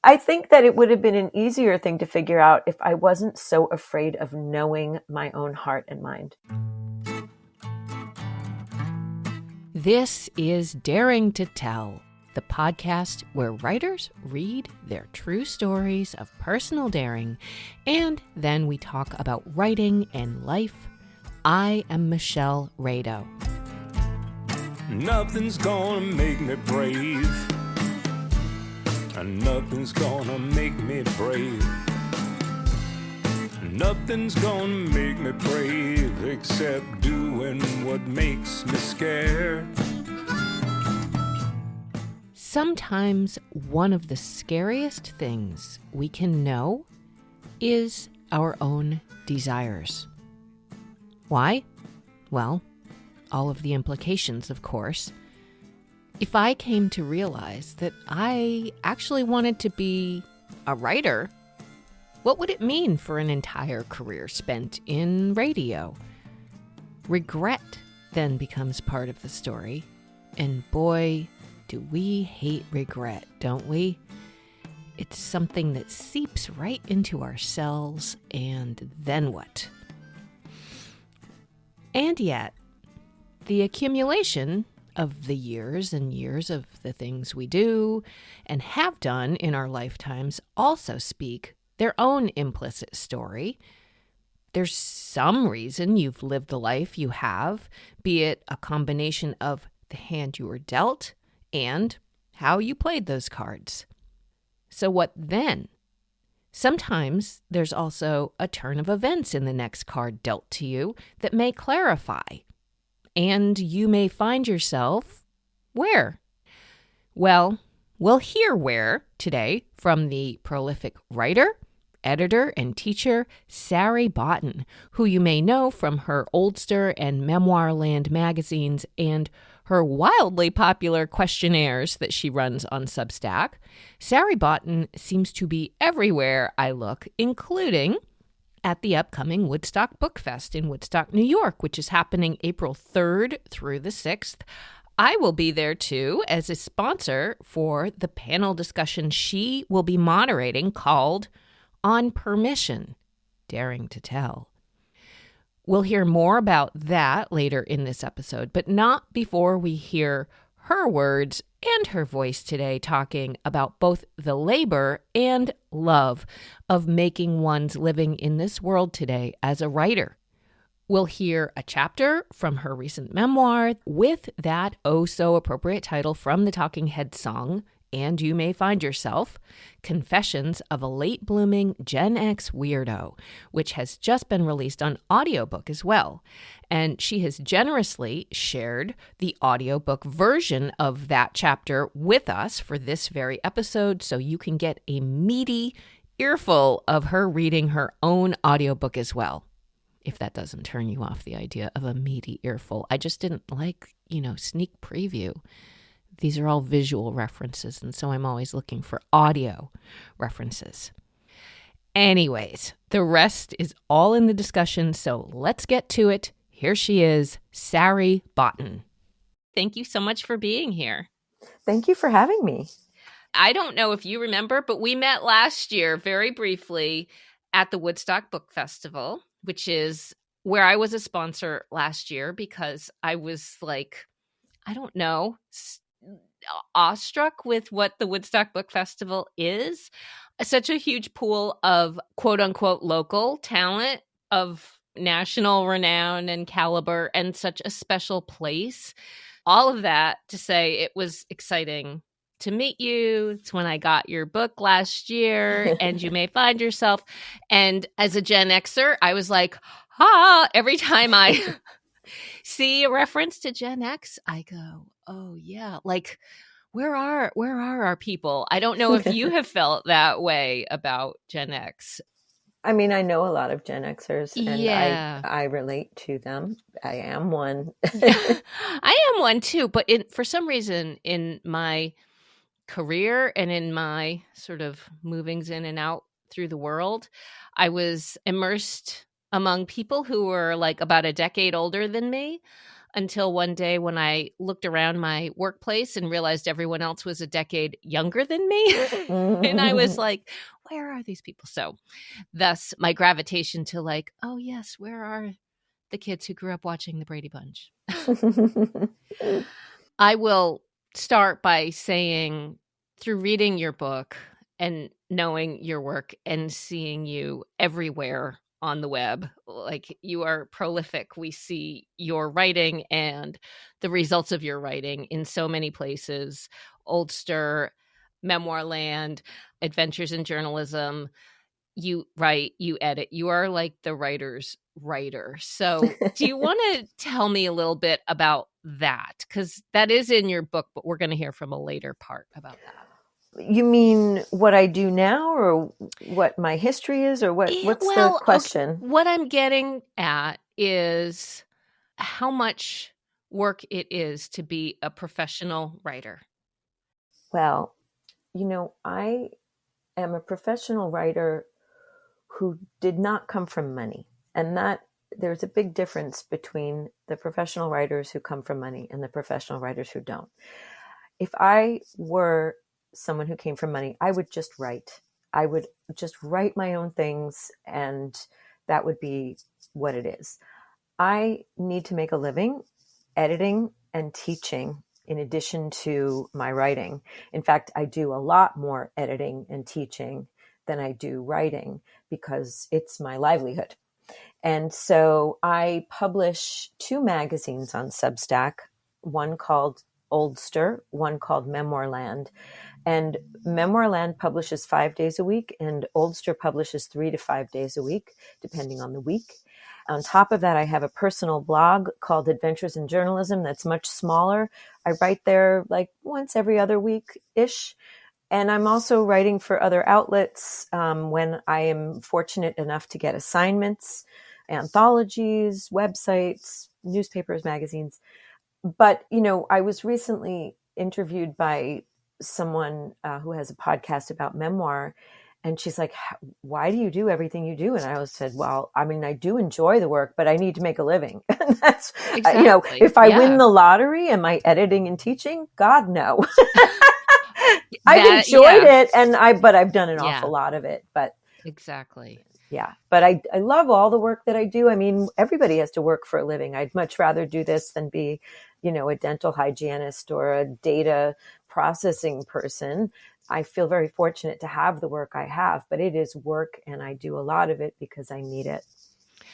I think that it would have been an easier thing to figure out if I wasn't so afraid of knowing my own heart and mind. This is Daring to Tell, the podcast where writers read their true stories of personal daring, and then we talk about writing and life. I am Michelle Rado. Nothing's gonna make me brave. Nothing's gonna make me brave. Nothing's gonna make me brave except doing what makes me scared. Sometimes one of the scariest things we can know is our own desires. Why? Well, all of the implications, of course. If I came to realize that I actually wanted to be a writer, what would it mean for an entire career spent in radio? Regret then becomes part of the story. And boy, do we hate regret, don't we? It's something that seeps right into our cells, and then what? And yet, the accumulation of the years and years of the things we do and have done in our lifetimes also speak their own implicit story. There's some reason you've lived the life you have, be it a combination of the hand you were dealt and how you played those cards. So what then? Sometimes there's also a turn of events in the next card dealt to you that may clarify. And you may find yourself where? Well, we'll hear where today from the prolific writer, editor, and teacher Sari Botton, who you may know from her Oldster and Memoirland magazines and her wildly popular questionnaires that she runs on Substack. Sari Botton seems to be everywhere I look, including at the upcoming Woodstock Book Fest in Woodstock, New York, which is happening April 3rd through the 6th. I will be there too as a sponsor for the panel discussion she will be moderating called On Permission, Daring to Tell. We'll hear more about that later in this episode, but not before we hear her words and her voice today talking about both the labor and love of making one's living in this world today as a writer. We'll hear a chapter from her recent memoir with that oh-so-appropriate title from the Talking Heads song, And You May Find Yourself, Confessions of a Late-Blooming Gen X Weirdo, which has just been released on audiobook as well. And she has generously shared the audiobook version of that chapter with us for this very episode, so you can get a meaty earful of her reading her own audiobook as well. If that doesn't turn you off the idea of a meaty earful. I just didn't like, sneak preview. These are all visual references, and so I'm always looking for audio references. Anyways, the rest is all in the discussion, so let's get to it. Here she is, Sari Botton. Thank you so much for being here. Thank you for having me. I don't know if you remember, but we met last year very briefly at the Woodstock Book Festival, which is where I was a sponsor last year because I was awestruck with what the Woodstock Book Festival is. Such a huge pool of quote unquote local talent of national renown and caliber, and such a special place. All of that to say it was exciting to meet you. It's when I got your book last year, And You May Find Yourself. And as a Gen Xer, I was like, every time I see a reference to Gen X, I go, oh yeah, where are our people? I don't know if you have felt that way about Gen X. I mean, I know a lot of Gen Xers, and Yeah. I relate to them. I am one. I am one too, but for some reason in my career and in my sort of movings in and out through the world, I was immersed among people who were like about a decade older than me. until one day when I looked around my workplace and realized everyone else was a decade younger than me. And I was like, where are these people? So thus my gravitation to like, oh yes, where are the kids who grew up watching the Brady Bunch? I will start by saying, through reading your book and knowing your work and seeing you everywhere on the web, like you are prolific. We see your writing and the results of your writing in so many places: Oldster, Memoir Land, Adventures in Journalism. You write, you edit, you are like the writer's writer. So do you want to tell me a little bit about that? Because that is in your book, but we're going to hear from a later part about that. You mean what I do now, or what my history is, or what's the question? Okay. What I'm getting at is how much work it is to be a professional writer. Well, I am a professional writer who did not come from money. And that there's a big difference between the professional writers who come from money and the professional writers who don't. If I were someone who came from money, I would just write. I would just write my own things, and that would be what it is. I need to make a living editing and teaching in addition to my writing. In fact, I do a lot more editing and teaching than I do writing because it's my livelihood. And so I publish 2 magazines on Substack, one called Oldster, one called Memoir Land. And Memoir Land publishes 5 days a week, and Oldster publishes 3 to 5 days a week, depending on the week. On top of that, I have a personal blog called Adventures in Journalism that's much smaller. I write there like once every other week-ish. And I'm also writing for other outlets when I am fortunate enough to get assignments, anthologies, websites, newspapers, magazines. But, I was recently interviewed by someone who has a podcast about memoir. And she's like, why do you do everything you do? And I always said, well, I mean, I do enjoy the work, but I need to make a living. And that's, exactly. If I win the lottery, am I editing and teaching? God, no. I've enjoyed it, but I've done an awful lot of it. But exactly. Yeah. But I love all the work that I do. I mean, everybody has to work for a living. I'd much rather do this than be, a dental hygienist or a data processing person. I feel very fortunate to have the work I have, but it is work, and I do a lot of it because I need it.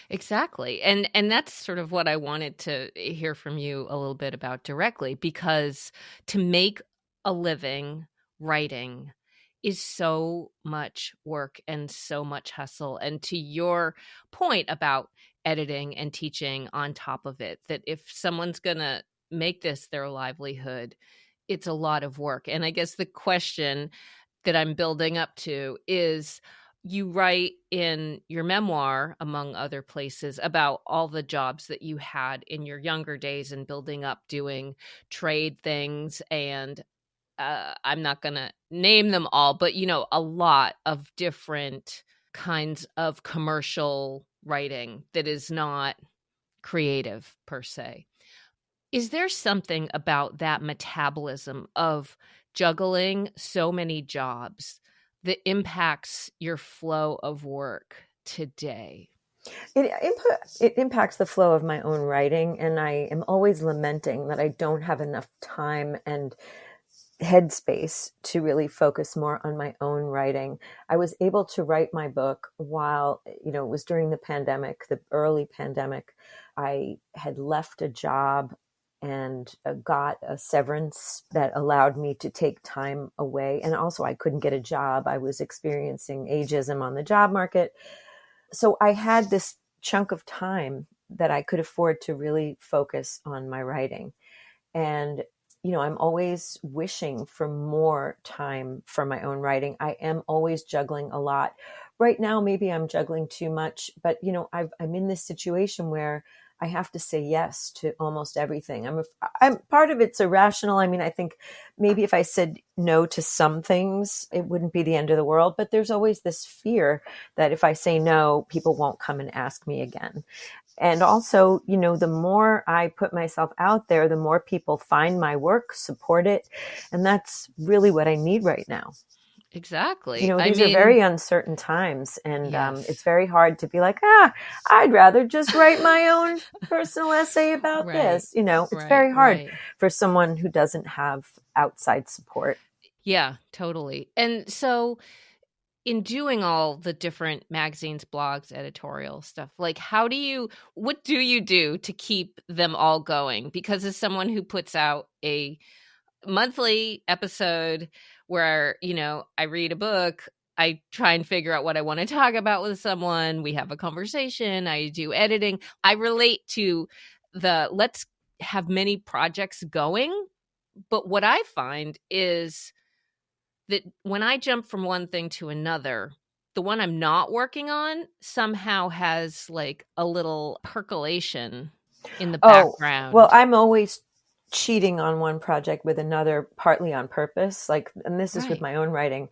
Exactly. And that's sort of what I wanted to hear from you a little bit about directly, because to make a living writing is so much work and so much hustle. And to your point about editing and teaching on top of it, that if someone's going to make this their livelihood, it's a lot of work. And I guess the question that I'm building up to is, you write in your memoir, among other places, about all the jobs that you had in your younger days and building up doing trade things. And I'm not going to name them all, but, a lot of different kinds of commercial writing that is not creative per se. Is there something about that metabolism of juggling so many jobs that impacts your flow of work today? It impacts the flow of my own writing, and I am always lamenting that I don't have enough time and headspace to really focus more on my own writing. I was able to write my book while, it was during the pandemic, the early pandemic. I had left a job and got a severance that allowed me to take time away. And also I couldn't get a job. I was experiencing ageism on the job market. So I had this chunk of time that I could afford to really focus on my writing. And, I'm always wishing for more time for my own writing. I am always juggling a lot. Right now, maybe I'm juggling too much, but, I'm in this situation where I have to say yes to almost everything. I'm part of it's irrational. I mean, I think maybe if I said no to some things, it wouldn't be the end of the world. But there's always this fear that if I say no, people won't come and ask me again. And also, the more I put myself out there, the more people find my work, support it. And that's really what I need right now. Exactly. I These are mean, very uncertain times, and it's yes. very hard to be like, I'd rather just write my own personal essay about Right. this. It's Right. very hard Right. for someone who doesn't have outside support. Yeah, totally. And so in doing all the different magazines, blogs, editorial stuff, like what do you do to keep them all going? Because as someone who puts out a monthly episode where, I read a book, I try and figure out what I want to talk about with someone, we have a conversation, I do editing. I relate to let's have many projects going. But what I find is that when I jump from one thing to another, the one I'm not working on somehow has like a little percolation in the Oh, well, background. I'm always cheating on one project with another, partly on purpose. And this is with Right. my own writing.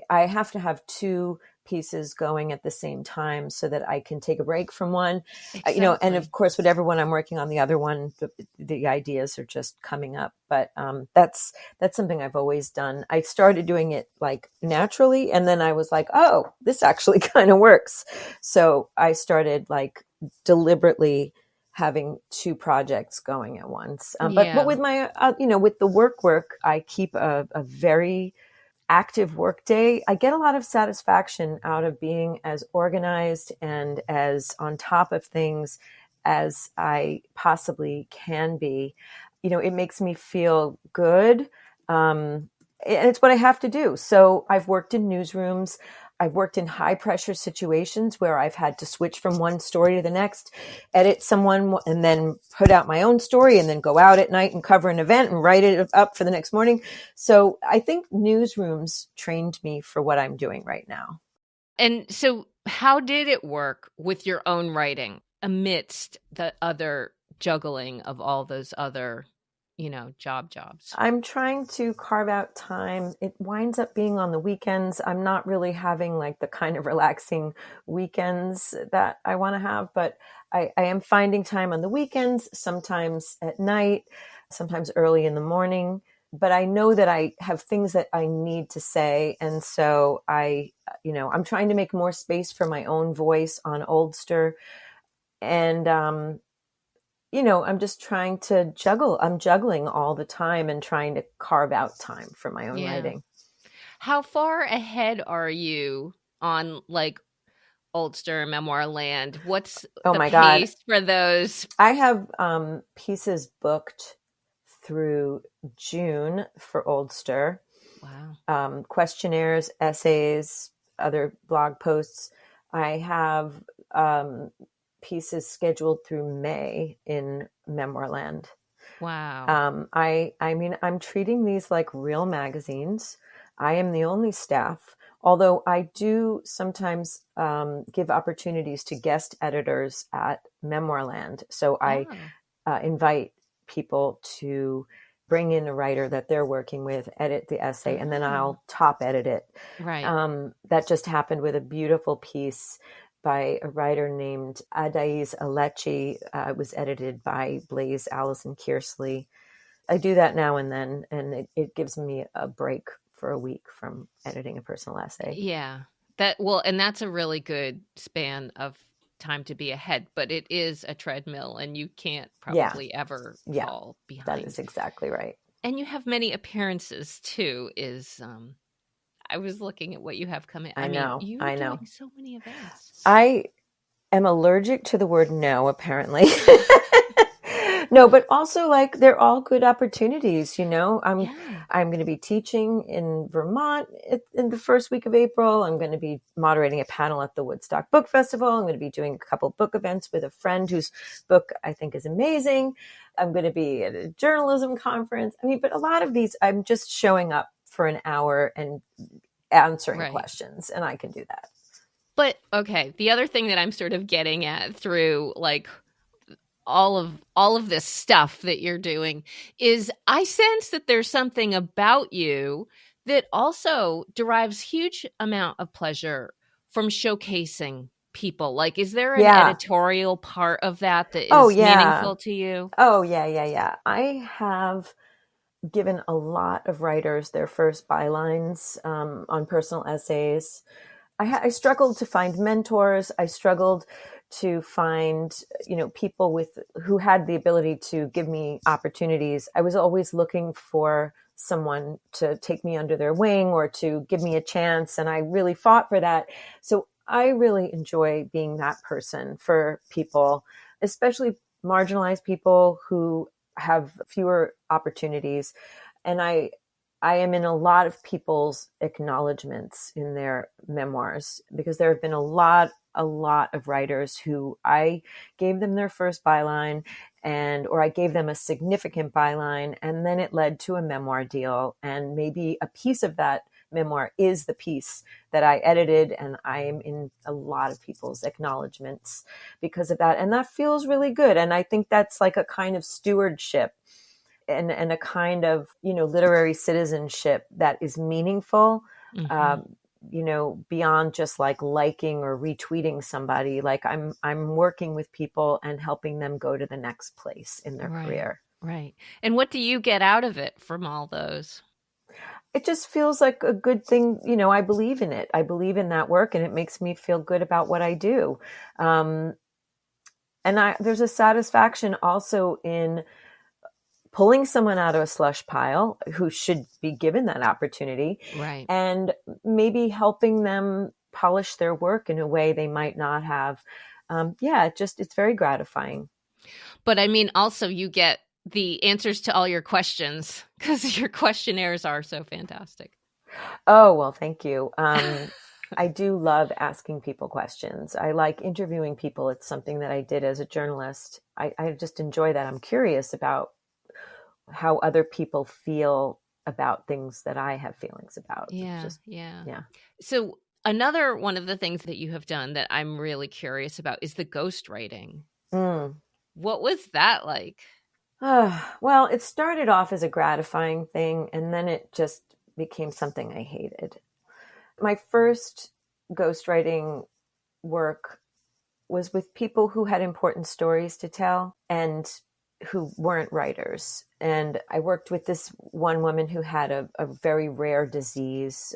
I have to have two pieces going at the same time so that I can take a break from one, and Exactly. of course, whatever one I'm working on, the other one, the ideas are just coming up. But that's something I've always done. I started doing it like naturally, and then I was like, oh, this actually kind of works. So I started like deliberately having two projects going at once. But Yeah. with my, with the work, I keep a very active work day. I get a lot of satisfaction out of being as organized and as on top of things as I possibly can be. It makes me feel good. And it's what I have to do. So I've worked in newsrooms. I've worked in high pressure situations where I've had to switch from one story to the next, edit someone, and then put out my own story, and then go out at night and cover an event and write it up for the next morning. So I think newsrooms trained me for what I'm doing right now. And so how did it work with your own writing amidst the other juggling of all those other, jobs? I'm trying to carve out time. It winds up being on the weekends. I'm not really having like the kind of relaxing weekends that I want to have, but I am finding time on the weekends, sometimes at night, sometimes early in the morning. But I know that I have things that I need to say. And so I'm trying to make more space for my own voice on Oldster. And, I'm just trying to juggle. I'm juggling all the time and trying to carve out time for my own Yeah. writing. How far ahead are you on like Oldster, Memoir Land? What's Oh the my God. pace for those? I have pieces booked through June for Oldster. Wow. Questionnaires, essays, other blog posts. I have pieces scheduled through May in Memoirland. Wow. I mean, I'm treating these like real magazines. I am the only staff, although I do sometimes give opportunities to guest editors at Memoirland. So I invite people to bring in a writer that they're working with, edit the essay, and then I'll top edit it. Right. That just happened with a beautiful piece by a writer named Adais Alechi. It was edited by Blaze Allison Kearsley. I do that now and then, and it gives me a break for a week from editing a personal essay. Yeah. And that's a really good span of time to be ahead, but it is a treadmill and you can't probably ever fall behind. That is exactly right. And you have many appearances too, I was looking at what you have coming. I mean, you're doing so many events. I am allergic to the word no, apparently. No, but also like they're all good opportunities. I'm going to be teaching in Vermont in the first week of April. I'm going to be moderating a panel at the Woodstock Book Festival. I'm going to be doing a couple book events with a friend whose book I think is amazing. I'm going to be at a journalism conference. I mean, but a lot of these, I'm just showing up for an hour and answering questions, and I can do that. But okay, the other thing that I'm sort of getting at through like all of this stuff that you're doing is I sense that there's something about you that also derives huge amount of pleasure from showcasing people? Like, is there an Yeah. editorial part of that that Oh, is yeah. meaningful to you? Oh, yeah, yeah, yeah. I have given a lot of writers their first bylines on personal essays. I struggled to find mentors. I struggled to find, people who had the ability to give me opportunities. I was always looking for someone to take me under their wing or to give me a chance, and I really fought for that. So I really enjoy being that person for people, especially marginalized people who have fewer opportunities. And I am in a lot of people's acknowledgments in their memoirs, because there have been a lot of writers who I gave them their first byline, or I gave them a significant byline, and then it led to a memoir deal. And maybe a piece of that memoir is the piece that I edited, and I am in a lot of people's acknowledgments because of that. And that feels really good. And I think that's like a kind of stewardship and a kind of, literary citizenship that is meaningful, Mm-hmm. um, beyond just like liking or retweeting somebody. Like I'm working with people and helping them go to the next place in their Right. career. Right. And what do you get out of it from all those? It just feels like a good thing. I believe in it. I believe in that work, and it makes me feel good about what I do. And there's a satisfaction also in pulling someone out of a slush pile who should be given that opportunity, Right. and maybe helping them polish their work in a way they might not have. It's very gratifying. But I mean, also you get the answers to all your questions because your questionnaires are so fantastic. Oh, well, thank you. I do love asking people questions. I like interviewing people. It's something that I did as a journalist. I just enjoy that. I'm curious about how other people feel about things that I have feelings about. Yeah. Just, Yeah. yeah. So another one of the things that you have done that I'm really curious about is the ghostwriting. Mm. What was that like? Well, it started off as a gratifying thing, and then it just became something I hated. My first ghostwriting work was with people who had important stories to tell and who weren't writers. And I worked with this one woman who had a very rare disease,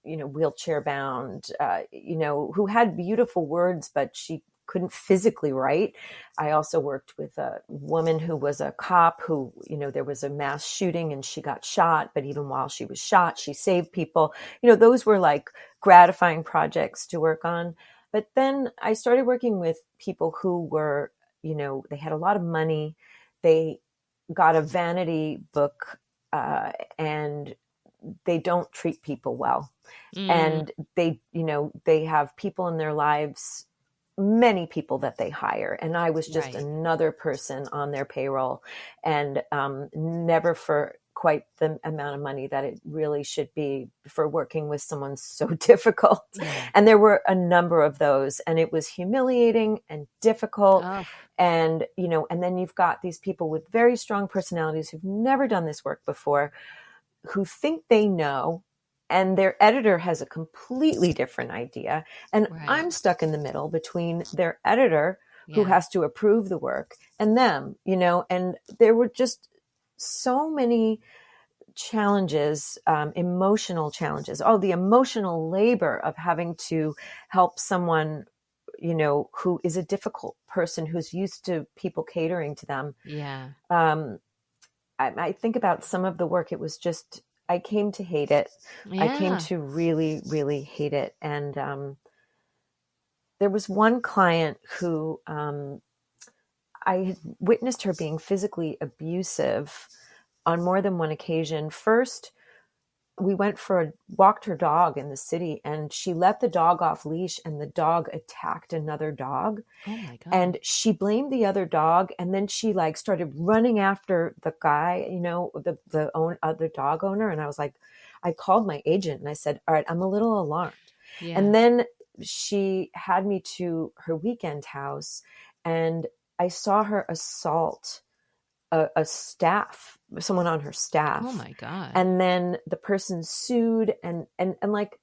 wheelchair bound, who had beautiful words, but she couldn't physically write. I also worked with a woman who was a cop who, there was a mass shooting and she got shot, but even while she was shot, she saved people. Those were like gratifying projects to work on. But then I started working with people who were, they had a lot of money. They got a vanity book, and they don't treat people well. And they have people in their lives, many people that they hire. And I was just Right. another person on their payroll, and never for quite the amount of money that it really should be for working with someone so difficult. Yeah. And there were a number of those, and it was humiliating and difficult. Oh, And, and then you've got these people with very strong personalities who've never done this work before, who think they know, and their editor has a completely different idea. And right. I'm stuck in the middle between their editor, who Yeah. has to approve the work, and them, and there were just so many challenges, emotional challenges. Oh, the emotional labor of having to help someone, who is a difficult person, who's used to people catering to them. Yeah. I think about some of the work. It was just, I came to hate it. Yeah. I came to really, really hate it. And there was one client who I had witnessed her being physically abusive on more than one occasion. First, we walked her dog in the city, and she let the dog off leash, and the dog attacked another dog. Oh my God. And she blamed the other dog, and then she like started running after the guy, the other dog owner. And I was like, I called my agent and I said, all right, I'm a little alarmed. Yeah. And then she had me to her weekend house, and I saw her assault a staff, someone on her staff. Oh my God. And then the person sued, and like,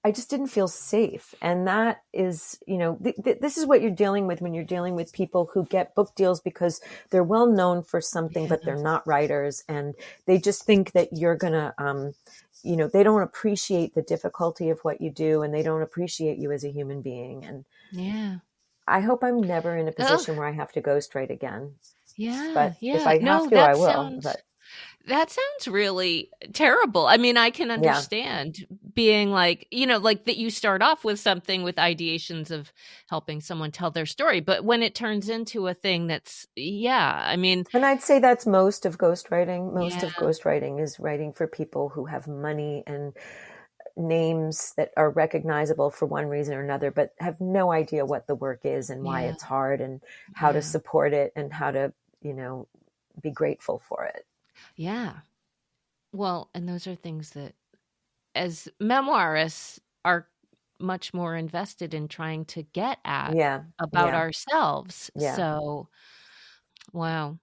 I just didn't feel safe. And that is, this is what you're dealing with when you're dealing with people who get book deals because they're well known for something, Yeah. but they're not writers. And they just think that you're going to, they don't appreciate the difficulty of what you do, and they don't appreciate you as a human being. And Yeah. I hope I'm never in a Oh, position where I have to ghostwrite again. yeah. But if Yeah. I have No, to, I will. But that sounds really terrible. I mean, I can yeah, understand being like, like that you start off with something with ideations of helping someone tell their story. But when it turns into a thing that's, I mean, and I'd say that's most of ghostwriting. Most yeah, of ghostwriting is writing for people who have money and names that are recognizable for one reason or another, but have no idea what the work is and why yeah, it's hard and how to yeah, support it and how to, be grateful for it. yeah. Well, and those are things that as memoirists are much more invested in trying to get at Yeah. about Yeah. ourselves. Yeah. So, wow.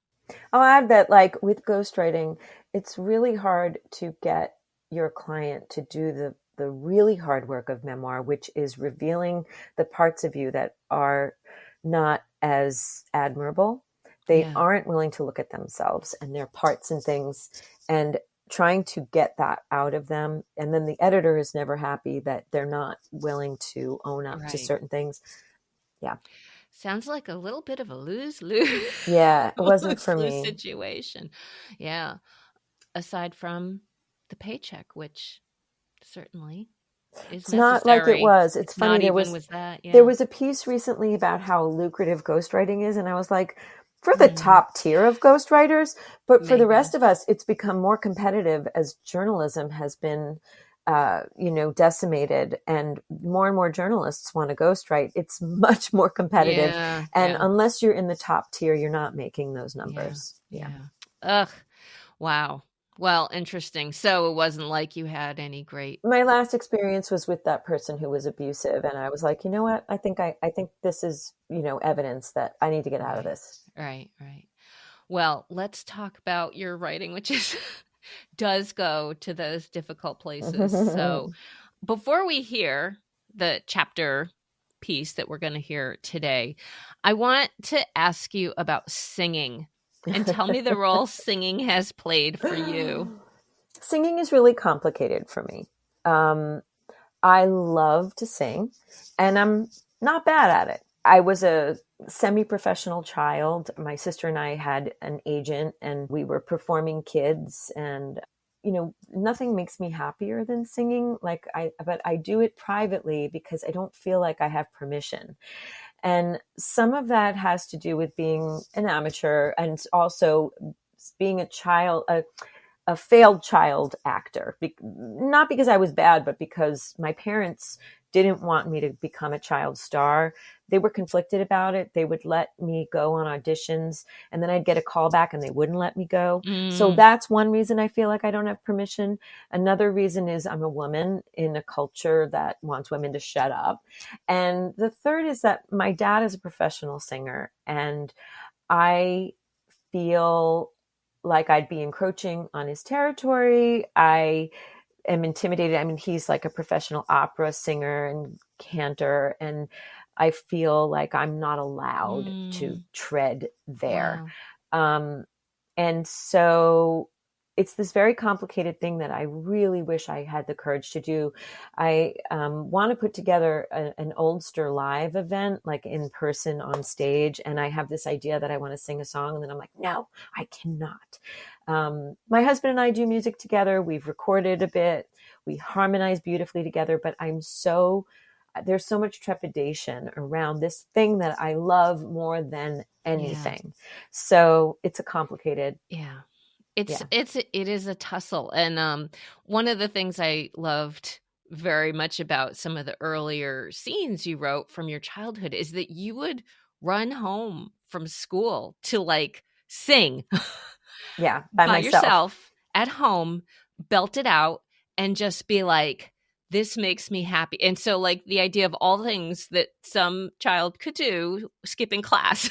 I'll add that, like with ghostwriting, it's really hard to get your client to do the really hard work of memoir, which is revealing the parts of you that are not as admirable. They Yeah, aren't willing to look at themselves and their parts and things, and trying to get that out of them. And then the editor is never happy that they're not willing to own up to right. certain things. Yeah. Sounds like a little bit of a lose-lose Yeah. It wasn't for lose-lose me. situation. Yeah. Aside from the paycheck, which certainly is It's not like it necessary. was. It's It's funny. not There even was with that. there Yeah. was a piece recently about how lucrative ghostwriting is, and I was like, for the Mm, top tier of ghostwriters, but for the maybe. rest of us, it's become more competitive as journalism has been, decimated, and more journalists want to ghostwrite. It's much more competitive, Yeah. and Yeah. unless you're in the top tier, you're not making those Yeah. numbers. Yeah. Yeah. Ugh. Wow. Well, interesting. So it wasn't like you had any great. My last experience was with that person who was abusive, and I was like, you know what? I think this is, evidence that I need to get out of Right. this. Right. Right. Well, let's talk about your writing, which is does go to those difficult places. So before we hear the chapter piece that we're going to hear today, I want to ask you about singing and tell me the role singing has played for you. Singing is really complicated for me. I love to sing, and I'm not bad at it. I was a semi-professional child. My sister and I had an agent, and we were performing kids, and nothing makes me happier than singing. But I do it privately because I don't feel like I have permission. And some of that has to do with being an amateur, and also being a failed child actor. Not because I was bad, but because my parents didn't want me to become a child star. They were conflicted about it. They would let me go on auditions, and then I'd get a call back and they wouldn't let me go. So Mm, that's one reason I feel like I don't have permission. Another reason is I'm a woman in a culture that wants women to shut up. And the third is that my dad is a professional singer, and I feel like I'd be encroaching on his territory. I am intimidated. I mean, he's like a professional opera singer and cantor, and I feel like I'm not allowed to mm, tread there. wow. Um, and so it's this very complicated thing that I really wish I had the courage to do. I want to put together an Oldster live event, like in person on stage. And I have this idea that I want to sing a song. And then I'm like, no, I cannot. My husband and I do music together. We've recorded a bit. We harmonize beautifully together. But there's so much trepidation around this thing that I love more than Yeah. anything. So it's a complicated, Yeah. yeah. It is a tussle. And one of the things I loved very much about some of the earlier scenes you wrote from your childhood is that you would run home from school to like sing Yeah, by by myself. yourself at home, belt it out, and just be like, this makes me happy. And so, like, the idea of all things that some child could do, skipping class,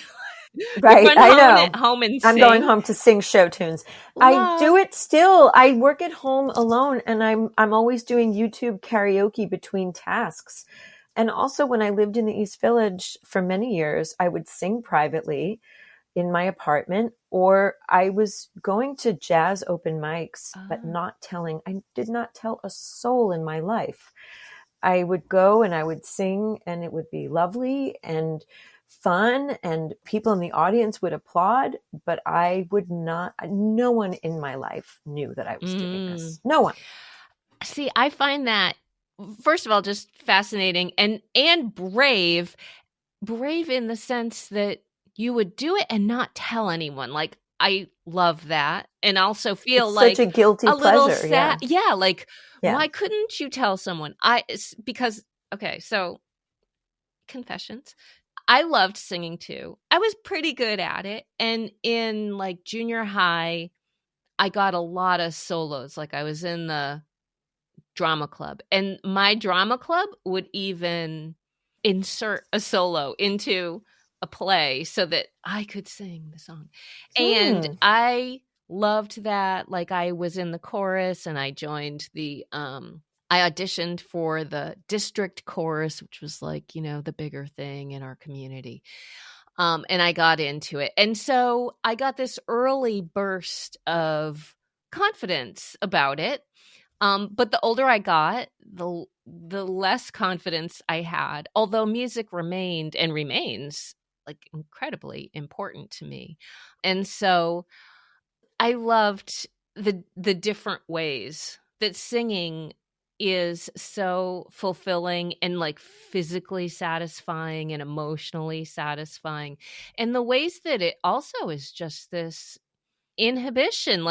You Right. run I know. home and I'm going sing. home to sing show tunes. I Love. do it still. I work at home alone, and I'm always doing YouTube karaoke between tasks. And also when I lived in the East Village for many years, I would sing privately in my apartment, or I was going to jazz open mics, but I did not tell a soul in my life. I would go and I would sing, and it would be lovely and fun, and people in the audience would applaud, but I would not, no one in my life knew that I was doing this. No one. See, I find that, first of all, just fascinating and brave in the sense that you would do it and not tell anyone. Like, I love that. And also feel It's such a like guilty a little pleasure. sad. Yeah. Yeah. Like, Yeah. why couldn't you tell someone? Because, okay, so confessions. I loved singing too. I was pretty good at it. And in like junior high, I got a lot of solos. Like, I was in the drama club, and my drama club would even insert a solo into a play so that I could sing the song. And I loved that. Like, I was in the chorus, and I joined I auditioned for the district chorus, which was like, the bigger thing in our community. And I got into it. And so I got this early burst of confidence about it. But the older I got, the less confidence I had, although music remained and remains like incredibly important to me. And so I loved the different ways that singing is so fulfilling and like physically satisfying and emotionally satisfying. And the ways that it also is just this inhibition,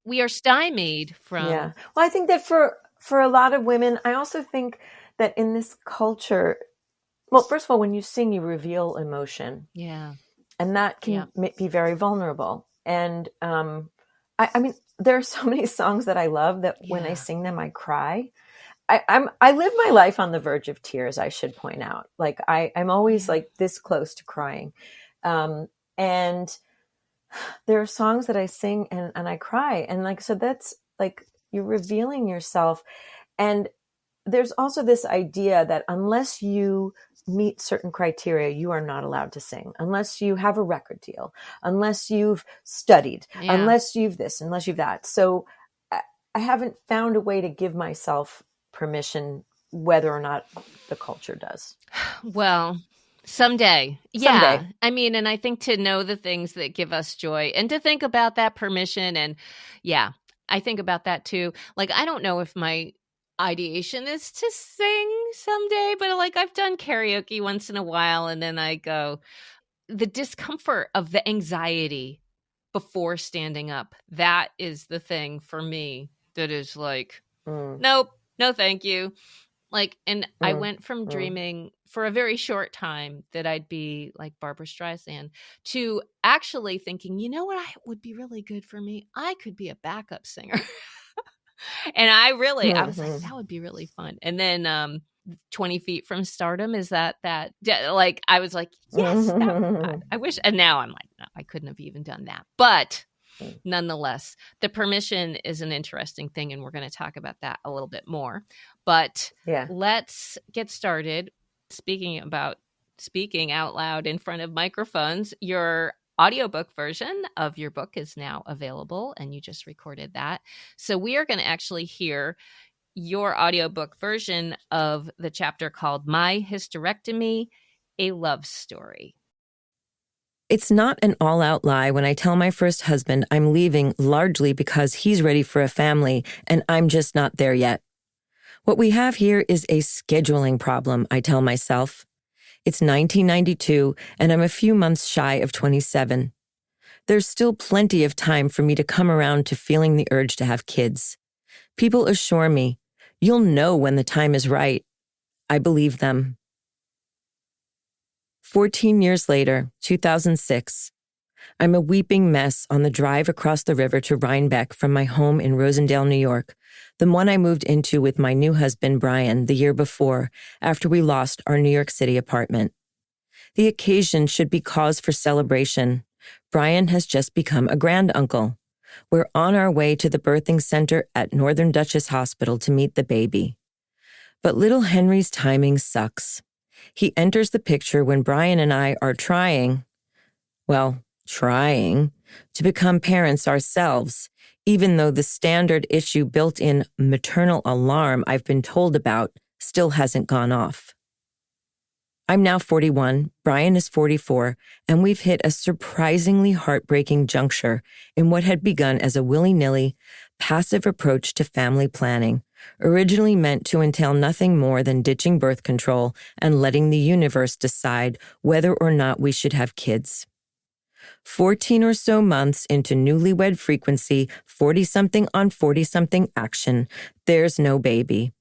we are stymied Yeah. from. Well, I think that for a lot of women, I also think that in this culture, well, first of all, when you sing, you reveal emotion. Yeah. And that can be very vulnerable. And I mean, there are so many songs that I love that when I sing them, I cry. I live my life on the verge of tears, I should point out. Like I'm always like this close to crying. And there are songs that I sing and I cry. And like, so that's like, you're revealing yourself. And there's also this idea that unless you meet certain criteria, you are not allowed to sing, unless you have a record deal, unless you've studied, unless you've this, unless you've that. So I haven't found a way to give myself permission, whether or not the culture does. Well, someday. Yeah. Someday. I mean, and I think to know the things that give us joy and to think about that permission. And yeah, I think about that too. Like, I don't know if my ideation is to sing someday, but like I've done karaoke once in a while, and then I go, the discomfort of the anxiety before standing up, that is the thing for me that is like, nope, no thank you. Like, and I went from dreaming for a very short time that I'd be like Barbara Streisand to actually thinking, you know what would be really good for me? I could be a backup singer. And I was like, that would be really fun. And then 20 Feet from Stardom, is that like, I was like, yes, I wish. And now I'm like, no, I couldn't have even done that. But nonetheless, the permission is an interesting thing, and we're going to talk about that a little bit more. But let's get started. Speaking out loud in front of microphones, your audiobook version of your book is now available, and you just recorded that. So we are going to actually hear your audiobook version of the chapter called My Hysterectomy, A Love Story. It's not an all-out lie when I tell my first husband I'm leaving largely because he's ready for a family and I'm just not there yet. What we have here is a scheduling problem, I tell myself. It's 1992 and I'm a few months shy of 27. There's still plenty of time for me to come around to feeling the urge to have kids. People assure me, you'll know when the time is right. I believe them. 14 years later, 2006, I'm a weeping mess on the drive across the river to Rhinebeck from my home in Rosendale, New York, the one I moved into with my new husband, Brian, the year before, after we lost our New York City apartment. The occasion should be cause for celebration. Brian has just become a granduncle. We're on our way to the birthing center at Northern Duchess Hospital to meet the baby. But little Henry's timing sucks. He enters the picture when Brian and I are trying to become parents ourselves, even though the standard issue built-in maternal alarm I've been told about still hasn't gone off. I'm now 41, Brian is 44, and we've hit a surprisingly heartbreaking juncture in what had begun as a willy-nilly, passive approach to family planning, originally meant to entail nothing more than ditching birth control and letting the universe decide whether or not we should have kids. 14 or so months into newlywed frequency, 40-something on 40-something action, there's no baby.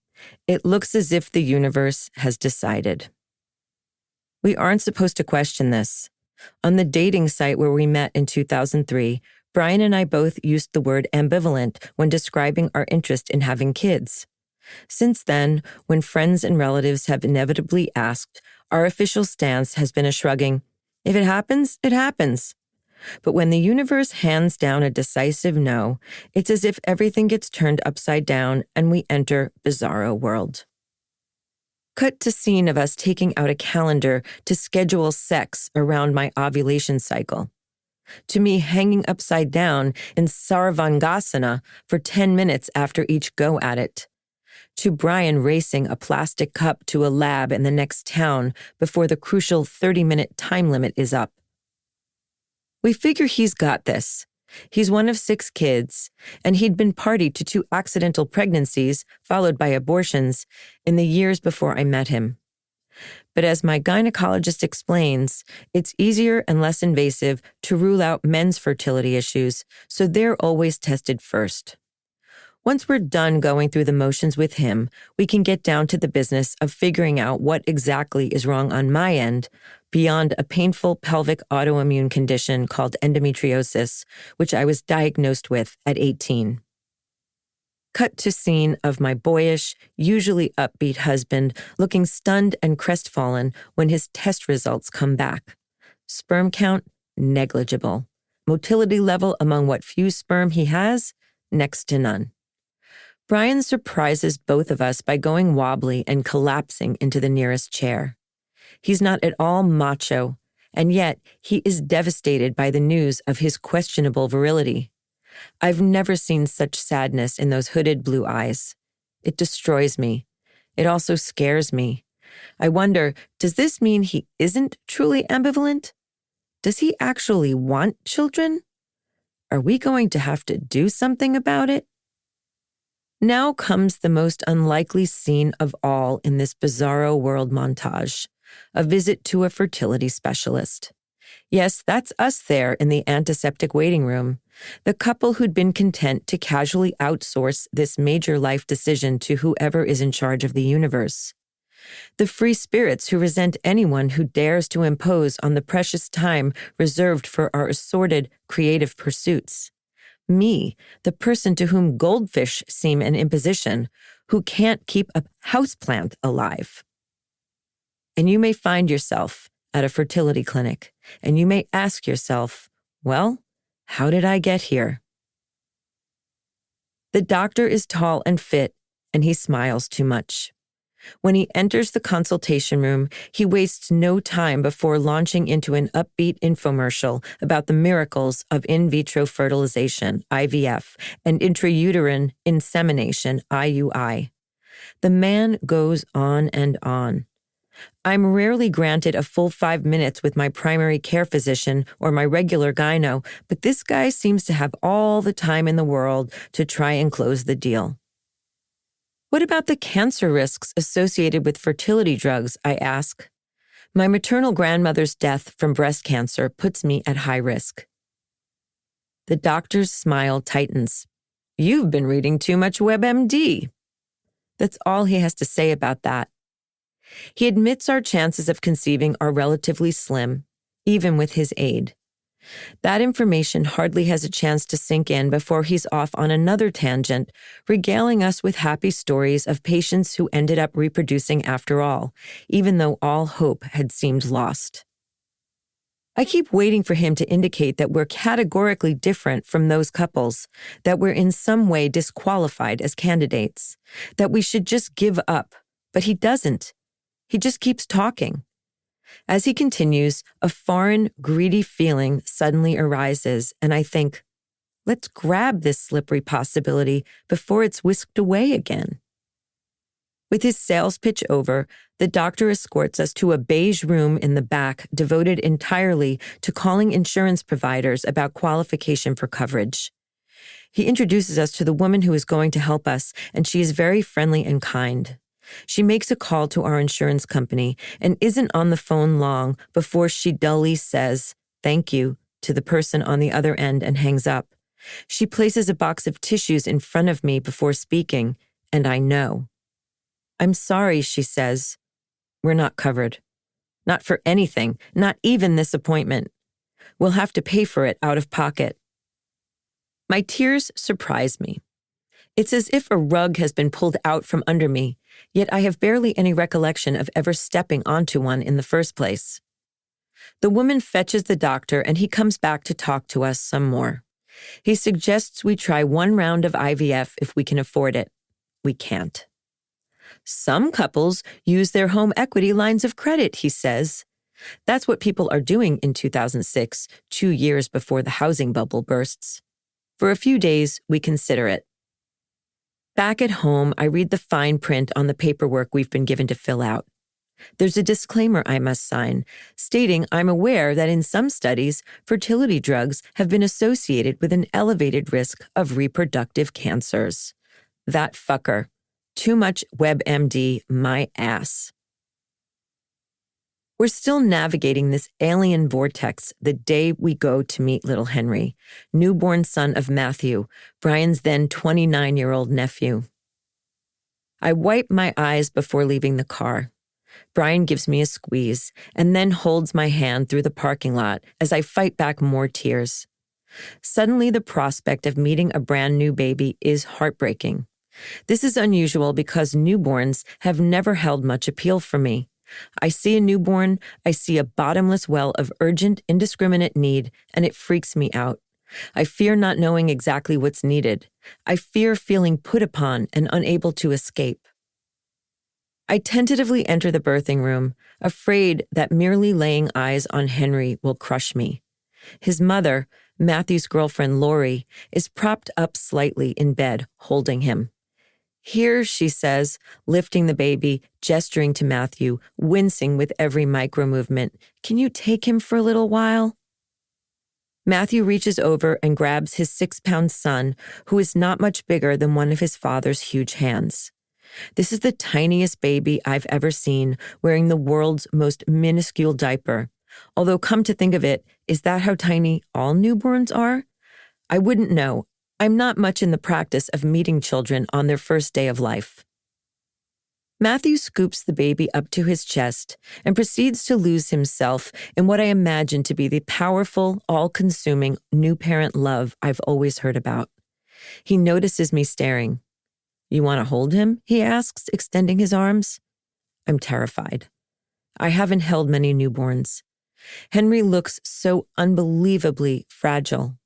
It looks as if the universe has decided. We aren't supposed to question this. On the dating site where we met in 2003, Brian and I both used the word ambivalent when describing our interest in having kids. Since then, when friends and relatives have inevitably asked, our official stance has been a shrugging, if it happens, it happens. But when the universe hands down a decisive no, it's as if everything gets turned upside down and we enter bizarro world. Cut to scene of us taking out a calendar to schedule sex around my ovulation cycle. To me hanging upside down in Sarvangasana for 10 minutes after each go at it. To Brian racing a plastic cup to a lab in the next town before the crucial 30-minute time limit is up. We figure he's got this. He's one of 6 kids, and he'd been party to 2 accidental pregnancies, followed by abortions, in the years before I met him. But as my gynecologist explains, it's easier and less invasive to rule out men's fertility issues, so they're always tested first. Once we're done going through the motions with him, we can get down to the business of figuring out what exactly is wrong on my end, beyond a painful pelvic autoimmune condition called endometriosis, which I was diagnosed with at 18. Cut to scene of my boyish, usually upbeat husband looking stunned and crestfallen when his test results come back. Sperm count, negligible. Motility level among what few sperm he has, next to none. Brian surprises both of us by going wobbly and collapsing into the nearest chair. He's not at all macho, and yet he is devastated by the news of his questionable virility. I've never seen such sadness in those hooded blue eyes. It destroys me. It also scares me. I wonder, does this mean he isn't truly ambivalent? Does he actually want children? Are we going to have to do something about it? Now comes the most unlikely scene of all in this bizarro world montage, a visit to a fertility specialist. Yes, that's us there in the antiseptic waiting room, the couple who'd been content to casually outsource this major life decision to whoever is in charge of the universe. The free spirits who resent anyone who dares to impose on the precious time reserved for our assorted creative pursuits. Me, the person to whom goldfish seem an imposition, who can't keep a houseplant alive. And you may find yourself at a fertility clinic, and you may ask yourself, well, how did I get here? The doctor is tall and fit, and he smiles too much. When he enters the consultation room, he wastes no time before launching into an upbeat infomercial about the miracles of in vitro fertilization, IVF, and intrauterine insemination, IUI. The man goes on and on. I'm rarely granted a full 5 minutes with my primary care physician or my regular gyno, but this guy seems to have all the time in the world to try and close the deal. What about the cancer risks associated with fertility drugs, I ask. My maternal grandmother's death from breast cancer puts me at high risk. The doctor's smile tightens. You've been reading too much WebMD. That's all he has to say about that. He admits our chances of conceiving are relatively slim, even with his aid. That information hardly has a chance to sink in before he's off on another tangent, regaling us with happy stories of patients who ended up reproducing after all, even though all hope had seemed lost. I keep waiting for him to indicate that we're categorically different from those couples, that we're in some way disqualified as candidates, that we should just give up. But he doesn't. He just keeps talking. As he continues, a foreign, greedy feeling suddenly arises, and I think, let's grab this slippery possibility before it's whisked away again. With his sales pitch over, the doctor escorts us to a beige room in the back devoted entirely to calling insurance providers about qualification for coverage. He introduces us to the woman who is going to help us, and she is very friendly and kind. She makes a call to our insurance company and isn't on the phone long before she dully says, "Thank you," to the person on the other end and hangs up. She places a box of tissues in front of me before speaking, and I know. "I'm sorry," she says. "We're not covered. Not for anything, not even this appointment. We'll have to pay for it out of pocket." My tears surprise me. It's as if a rug has been pulled out from under me, yet I have barely any recollection of ever stepping onto one in the first place. The woman fetches the doctor and he comes back to talk to us some more. He suggests we try one round of IVF if we can afford it. We can't. Some couples use their home equity lines of credit, he says. That's what people are doing in 2006, 2 years before the housing bubble bursts. For a few days, we consider it. Back at home, I read the fine print on the paperwork we've been given to fill out. There's a disclaimer I must sign, stating I'm aware that in some studies, fertility drugs have been associated with an elevated risk of reproductive cancers. That fucker. Too much WebMD, my ass. We're still navigating this alien vortex the day we go to meet little Henry, newborn son of Matthew, Brian's then 29-year-old nephew. I wipe my eyes before leaving the car. Brian gives me a squeeze and then holds my hand through the parking lot as I fight back more tears. Suddenly, the prospect of meeting a brand new baby is heartbreaking. This is unusual because newborns have never held much appeal for me. I see a newborn, I see a bottomless well of urgent, indiscriminate need, and it freaks me out. I fear not knowing exactly what's needed. I fear feeling put upon and unable to escape. I tentatively enter the birthing room, afraid that merely laying eyes on Henry will crush me. His mother, Matthew's girlfriend Lori, is propped up slightly in bed, holding him. "Here," she says, lifting the baby, gesturing to Matthew, wincing with every micro-movement. "Can you take him for a little while?" Matthew reaches over and grabs his 6-pound son, who is not much bigger than one of his father's huge hands. This is the tiniest baby I've ever seen, wearing the world's most minuscule diaper. Although, come to think of it, is that how tiny all newborns are? I wouldn't know. I'm not much in the practice of meeting children on their first day of life. Matthew scoops the baby up to his chest and proceeds to lose himself in what I imagine to be the powerful, all-consuming new parent love I've always heard about. He notices me staring. "You want to hold him?" he asks, extending his arms. I'm terrified. I haven't held many newborns. Henry looks so unbelievably fragile.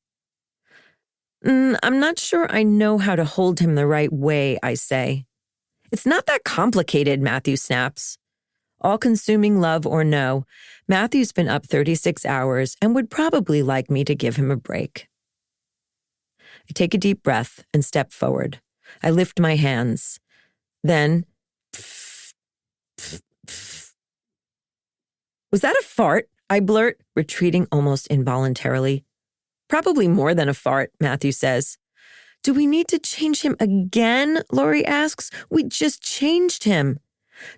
I'm not sure I know how to hold him the right way," I say. "It's not that complicated," Matthew snaps. All-consuming love or no, Matthew's been up 36 hours and would probably like me to give him a break. I take a deep breath and step forward. I lift my hands. Then, "Was that a fart?" I blurt, retreating almost involuntarily. "Probably more than a fart," Matthew says. "Do we need to change him again?" Lori asks. "We just changed him."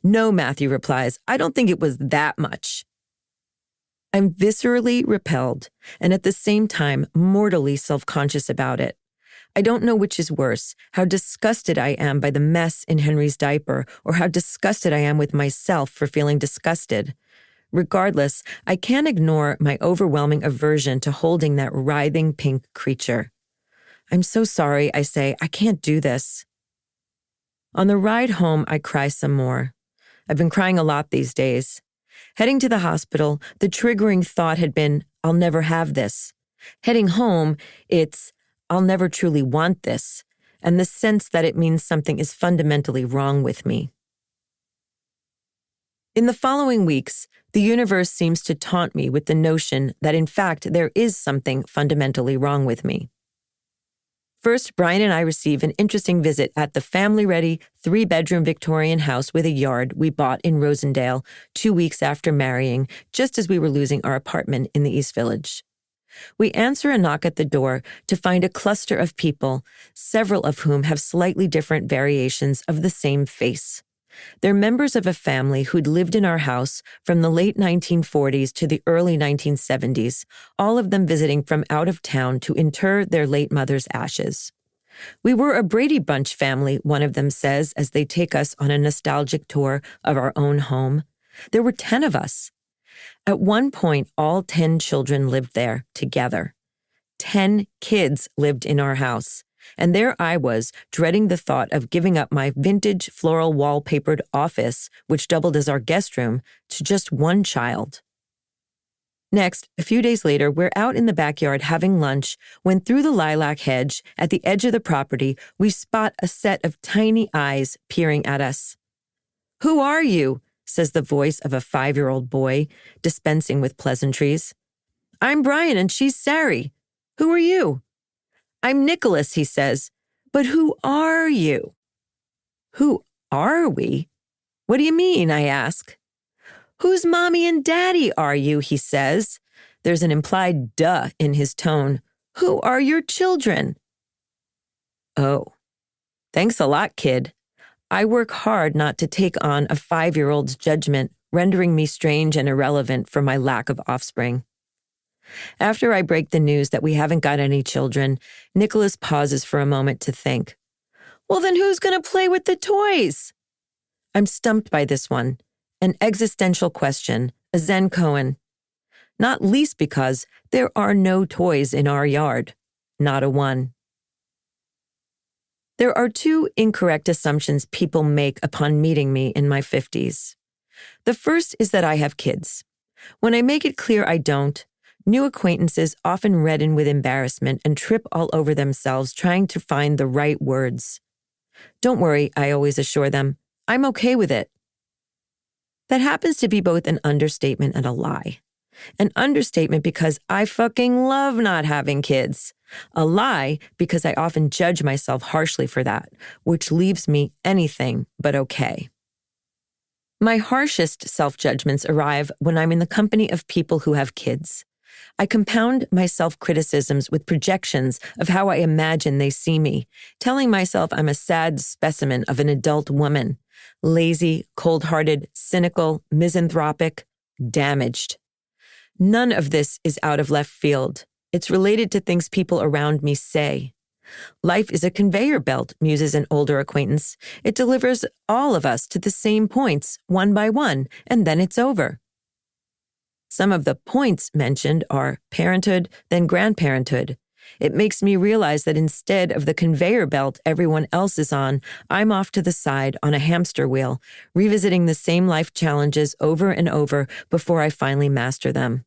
"No," Matthew replies. "I don't think it was that much." I'm viscerally repelled and at the same time mortally self-conscious about it. I don't know which is worse, how disgusted I am by the mess in Henry's diaper or how disgusted I am with myself for feeling disgusted. Regardless, I can't ignore my overwhelming aversion to holding that writhing pink creature. "I'm so sorry," I say. "I can't do this." On the ride home, I cry some more. I've been crying a lot these days. Heading to the hospital, the triggering thought had been, I'll never have this. Heading home, it's, I'll never truly want this, and the sense that it means something is fundamentally wrong with me. In the following weeks, the universe seems to taunt me with the notion that in fact there is something fundamentally wrong with me. First, Brian and I receive an interesting visit at the family-ready 3-bedroom Victorian house with a yard we bought in Rosendale 2 weeks after marrying, just as we were losing our apartment in the East Village. We answer a knock at the door to find a cluster of people, several of whom have slightly different variations of the same face. They're members of a family who'd lived in our house from the late 1940s to the early 1970s, all of them visiting from out of town to inter their late mother's ashes. We were a Brady Bunch family, one of them says, as they take us on a nostalgic tour of our own home. There were 10 of us. At one point, all 10 children lived there together. 10 kids lived in our house. And there I was, dreading the thought of giving up my vintage floral wallpapered office, which doubled as our guest room, to just one child. Next, a few days later, we're out in the backyard having lunch when through the lilac hedge at the edge of the property, we spot a set of tiny eyes peering at us. "Who are you?" says the voice of a 5-year-old boy, dispensing with pleasantries. "I'm Brian and she's Sari. Who are you?" "I'm Nicholas," he says. "But who are you?" "Who are we? What do you mean?" I ask. "Whose mommy and daddy are you?" he says. There's an implied duh in his tone. "Who are your children?" Oh, thanks a lot, kid. I work hard not to take on a 5-year-old's judgment, rendering me strange and irrelevant for my lack of offspring. After I break the news that we haven't got any children, Nicholas pauses for a moment to think. "Well, then who's going to play with the toys?" I'm stumped by this one. An existential question, a Zen koan. Not least because there are no toys in our yard. Not a one. There are 2 incorrect assumptions people make upon meeting me in my 50s. The first is that I have kids. When I make it clear I don't, new acquaintances often redden with embarrassment and trip all over themselves trying to find the right words. "Don't worry," I always assure them. "I'm okay with it." That happens to be both an understatement and a lie. An understatement because I fucking love not having kids. A lie because I often judge myself harshly for that, which leaves me anything but okay. My harshest self-judgments arrive when I'm in the company of people who have kids. I compound my self-criticisms with projections of how I imagine they see me, telling myself I'm a sad specimen of an adult woman, lazy, cold-hearted, cynical, misanthropic, damaged. None of this is out of left field. It's related to things people around me say. Life is a conveyor belt, muses an older acquaintance. It delivers all of us to the same points, one by one, and then it's over. Some of the points mentioned are parenthood, then grandparenthood. It makes me realize that instead of the conveyor belt everyone else is on, I'm off to the side on a hamster wheel, revisiting the same life challenges over and over before I finally master them.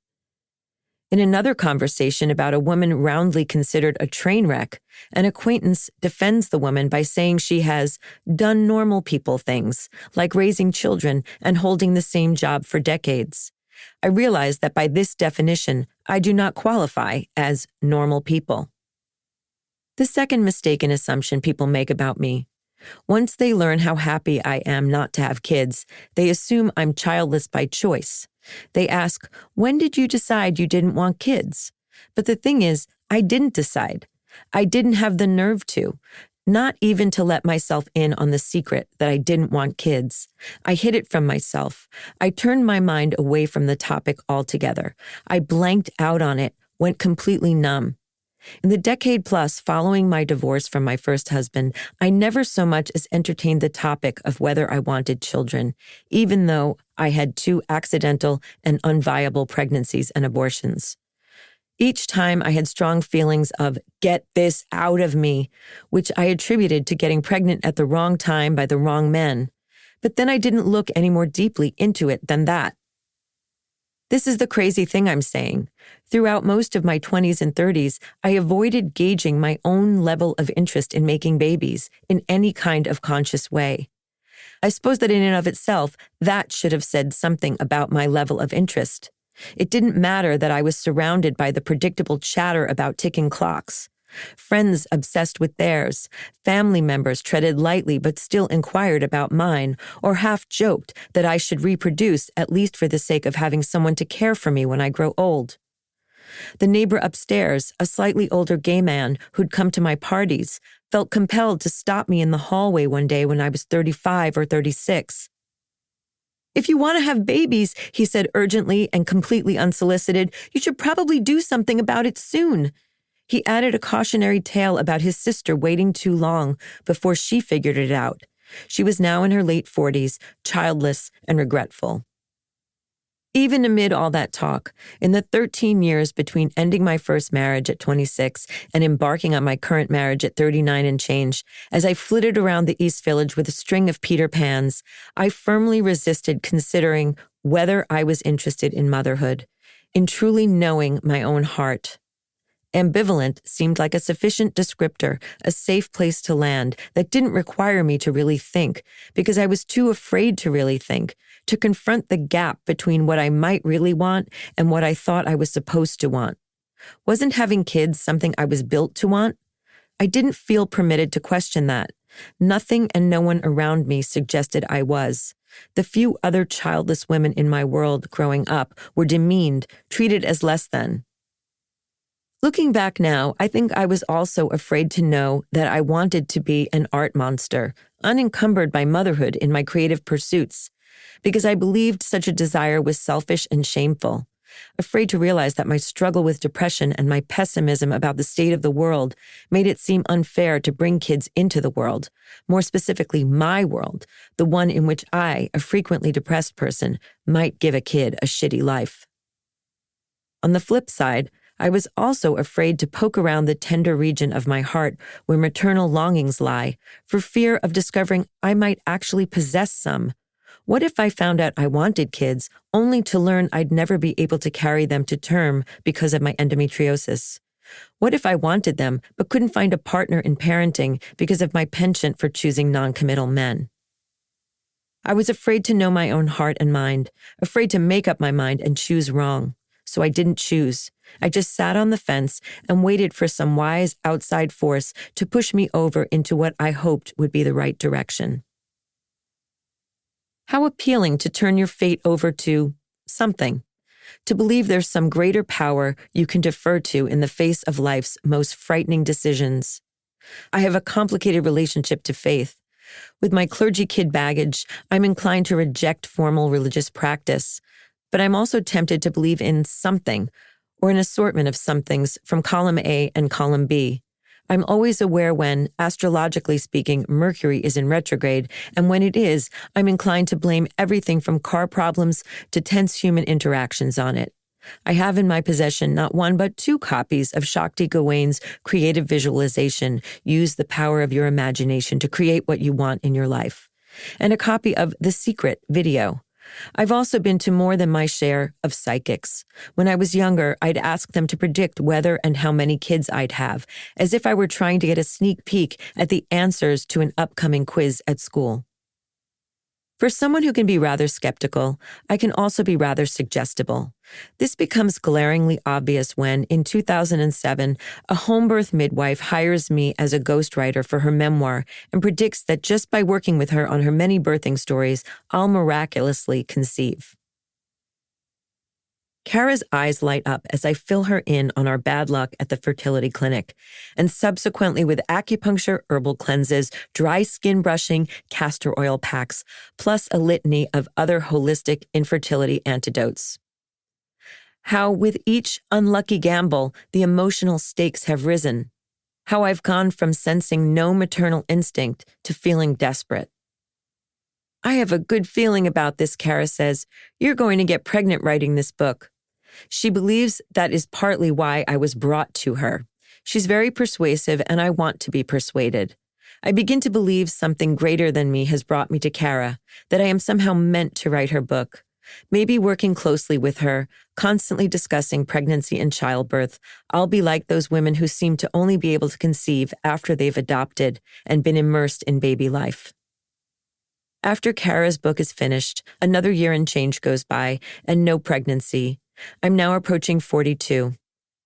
In another conversation about a woman roundly considered a train wreck, an acquaintance defends the woman by saying she has done normal people things, like raising children and holding the same job for decades. I realize that by this definition, I do not qualify as normal people. The second mistaken assumption people make about me. Once they learn how happy I am not to have kids, they assume I'm childless by choice. They ask, "When did you decide you didn't want kids?" But the thing is, I didn't decide. I didn't have the nerve to. Not even to let myself in on the secret that I didn't want kids. I hid it from myself. I turned my mind away from the topic altogether. I blanked out on it, went completely numb. In the decade plus following my divorce from my first husband, I never so much as entertained the topic of whether I wanted children, even though I had 2 accidental and unviable pregnancies and abortions. Each time I had strong feelings of, "Get this out of me," which I attributed to getting pregnant at the wrong time by the wrong men. But then I didn't look any more deeply into it than that. This is the crazy thing I'm saying. Throughout most of my 20s and 30s, I avoided gauging my own level of interest in making babies in any kind of conscious way. I suppose that in and of itself, that should have said something about my level of interest. It didn't matter that I was surrounded by the predictable chatter about ticking clocks. Friends obsessed with theirs, family members treaded lightly but still inquired about mine, or half joked that I should reproduce at least for the sake of having someone to care for me when I grow old. The neighbor upstairs, a slightly older gay man who'd come to my parties, felt compelled to stop me in the hallway one day when I was 35 or 36. "If you want to have babies," he said urgently and completely unsolicited, "you should probably do something about it soon." He added a cautionary tale about his sister waiting too long before she figured it out. She was now in her late 40s, childless and regretful. Even amid all that talk, in the 13 years between ending my first marriage at 26 and embarking on my current marriage at 39 and change, as I flitted around the East Village with a string of Peter Pans, I firmly resisted considering whether I was interested in motherhood, in truly knowing my own heart. Ambivalent seemed like a sufficient descriptor, a safe place to land that didn't require me to really think, because I was too afraid to really think, to confront the gap between what I might really want and what I thought I was supposed to want. Wasn't having kids something I was built to want? I didn't feel permitted to question that. Nothing and no one around me suggested I was. The few other childless women in my world growing up were demeaned, treated as less than. Looking back now, I think I was also afraid to know that I wanted to be an art monster, unencumbered by motherhood in my creative pursuits, because I believed such a desire was selfish and shameful. Afraid to realize that my struggle with depression and my pessimism about the state of the world made it seem unfair to bring kids into the world, more specifically my world, the one in which I, a frequently depressed person, might give a kid a shitty life. On the flip side, I was also afraid to poke around the tender region of my heart where maternal longings lie, for fear of discovering I might actually possess some. What if I found out I wanted kids, only to learn I'd never be able to carry them to term because of my endometriosis? What if I wanted them, but couldn't find a partner in parenting because of my penchant for choosing non-committal men? I was afraid to know my own heart and mind, afraid to make up my mind and choose wrong. So I didn't choose. I just sat on the fence and waited for some wise outside force to push me over into what I hoped would be the right direction. How appealing to turn your fate over to something, to believe there's some greater power you can defer to in the face of life's most frightening decisions. I have a complicated relationship to faith. With my clergy kid baggage, I'm inclined to reject formal religious practice, but I'm also tempted to believe in something, or an assortment of somethings from column A and column B. I'm always aware when, astrologically speaking, Mercury is in retrograde, and when it is, I'm inclined to blame everything from car problems to tense human interactions on it. I have in my possession not one but 2 copies of Shakti Gawaine's Creative Visualization, Use the Power of Your Imagination to Create What You Want in Your Life, and a copy of The Secret video. I've also been to more than my share of psychics. When I was younger, I'd ask them to predict whether and how many kids I'd have, as if I were trying to get a sneak peek at the answers to an upcoming quiz at school. For someone who can be rather skeptical, I can also be rather suggestible. This becomes glaringly obvious when, in 2007, a home birth midwife hires me as a ghostwriter for her memoir and predicts that just by working with her on her many birthing stories, I'll miraculously conceive. Kara's eyes light up as I fill her in on our bad luck at the fertility clinic, and subsequently with acupuncture, herbal cleanses, dry skin brushing, castor oil packs, plus a litany of other holistic infertility antidotes. How with each unlucky gamble, the emotional stakes have risen. How I've gone from sensing no maternal instinct to feeling desperate. I have a good feeling about this, Kara says. You're going to get pregnant writing this book. She believes that is partly why I was brought to her. She's very persuasive, and I want to be persuaded. I begin to believe something greater than me has brought me to Kara, that I am somehow meant to write her book. Maybe working closely with her, constantly discussing pregnancy and childbirth, I'll be like those women who seem to only be able to conceive after they've adopted and been immersed in baby life. After Kara's book is finished, another year and change goes by, and no pregnancy. I'm now approaching 42.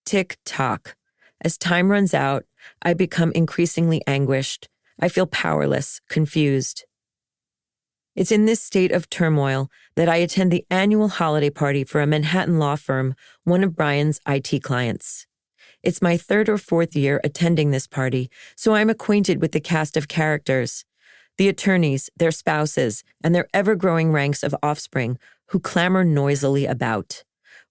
Tick-tock. As time runs out, I become increasingly anguished. I feel powerless, confused. It's in this state of turmoil that I attend the annual holiday party for a Manhattan law firm, one of Brian's IT clients. It's my third or fourth year attending this party, so I'm acquainted with the cast of characters, the attorneys, their spouses, and their ever-growing ranks of offspring who clamor noisily about.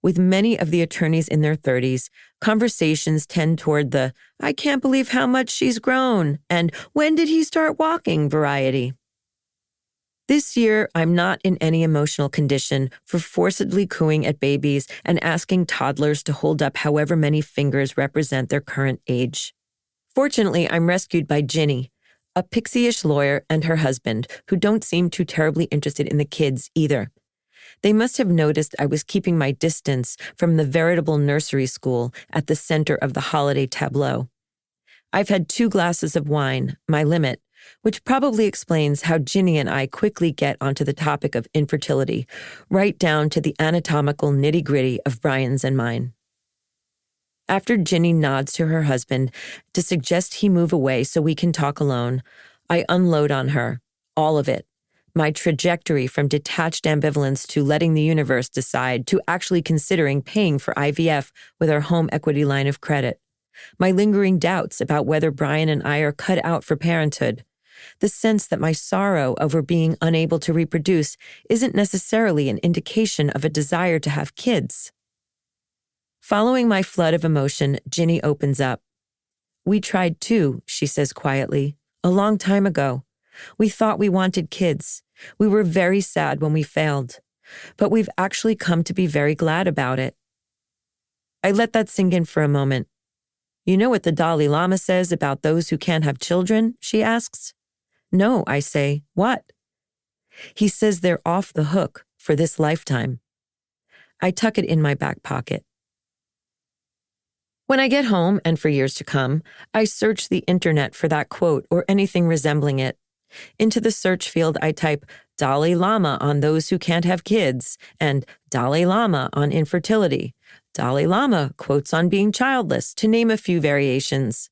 With many of the attorneys in their 30s, conversations tend toward the, "I can't believe how much she's grown," and "When did he start walking?" variety. This year, I'm not in any emotional condition for forcedly cooing at babies and asking toddlers to hold up however many fingers represent their current age. Fortunately, I'm rescued by Ginny, a pixie-ish lawyer, and her husband, who don't seem too terribly interested in the kids either. They must have noticed I was keeping my distance from the veritable nursery school at the center of the holiday tableau. I've had 2 glasses of wine, my limit, which probably explains how Ginny and I quickly get onto the topic of infertility, right down to the anatomical nitty-gritty of Brian's and mine. After Ginny nods to her husband to suggest he move away so we can talk alone, I unload on her, all of it. My trajectory from detached ambivalence to letting the universe decide to actually considering paying for IVF with our home equity line of credit. My lingering doubts about whether Brian and I are cut out for parenthood. The sense that my sorrow over being unable to reproduce isn't necessarily an indication of a desire to have kids. Following my flood of emotion, Ginny opens up. "We tried too," she says quietly, "a long time ago. We thought we wanted kids. We were very sad when we failed. But we've actually come to be very glad about it." I let that sink in for a moment. "You know what the Dalai Lama says about those who can't have children?" she asks. "No," I say. "What?" "He says they're off the hook for this lifetime." I tuck it in my back pocket. When I get home, and for years to come, I search the internet for that quote or anything resembling it. Into the search field, I type Dalai Lama on those who can't have kids and Dalai Lama on infertility, Dalai Lama quotes on being childless, to name a few variations.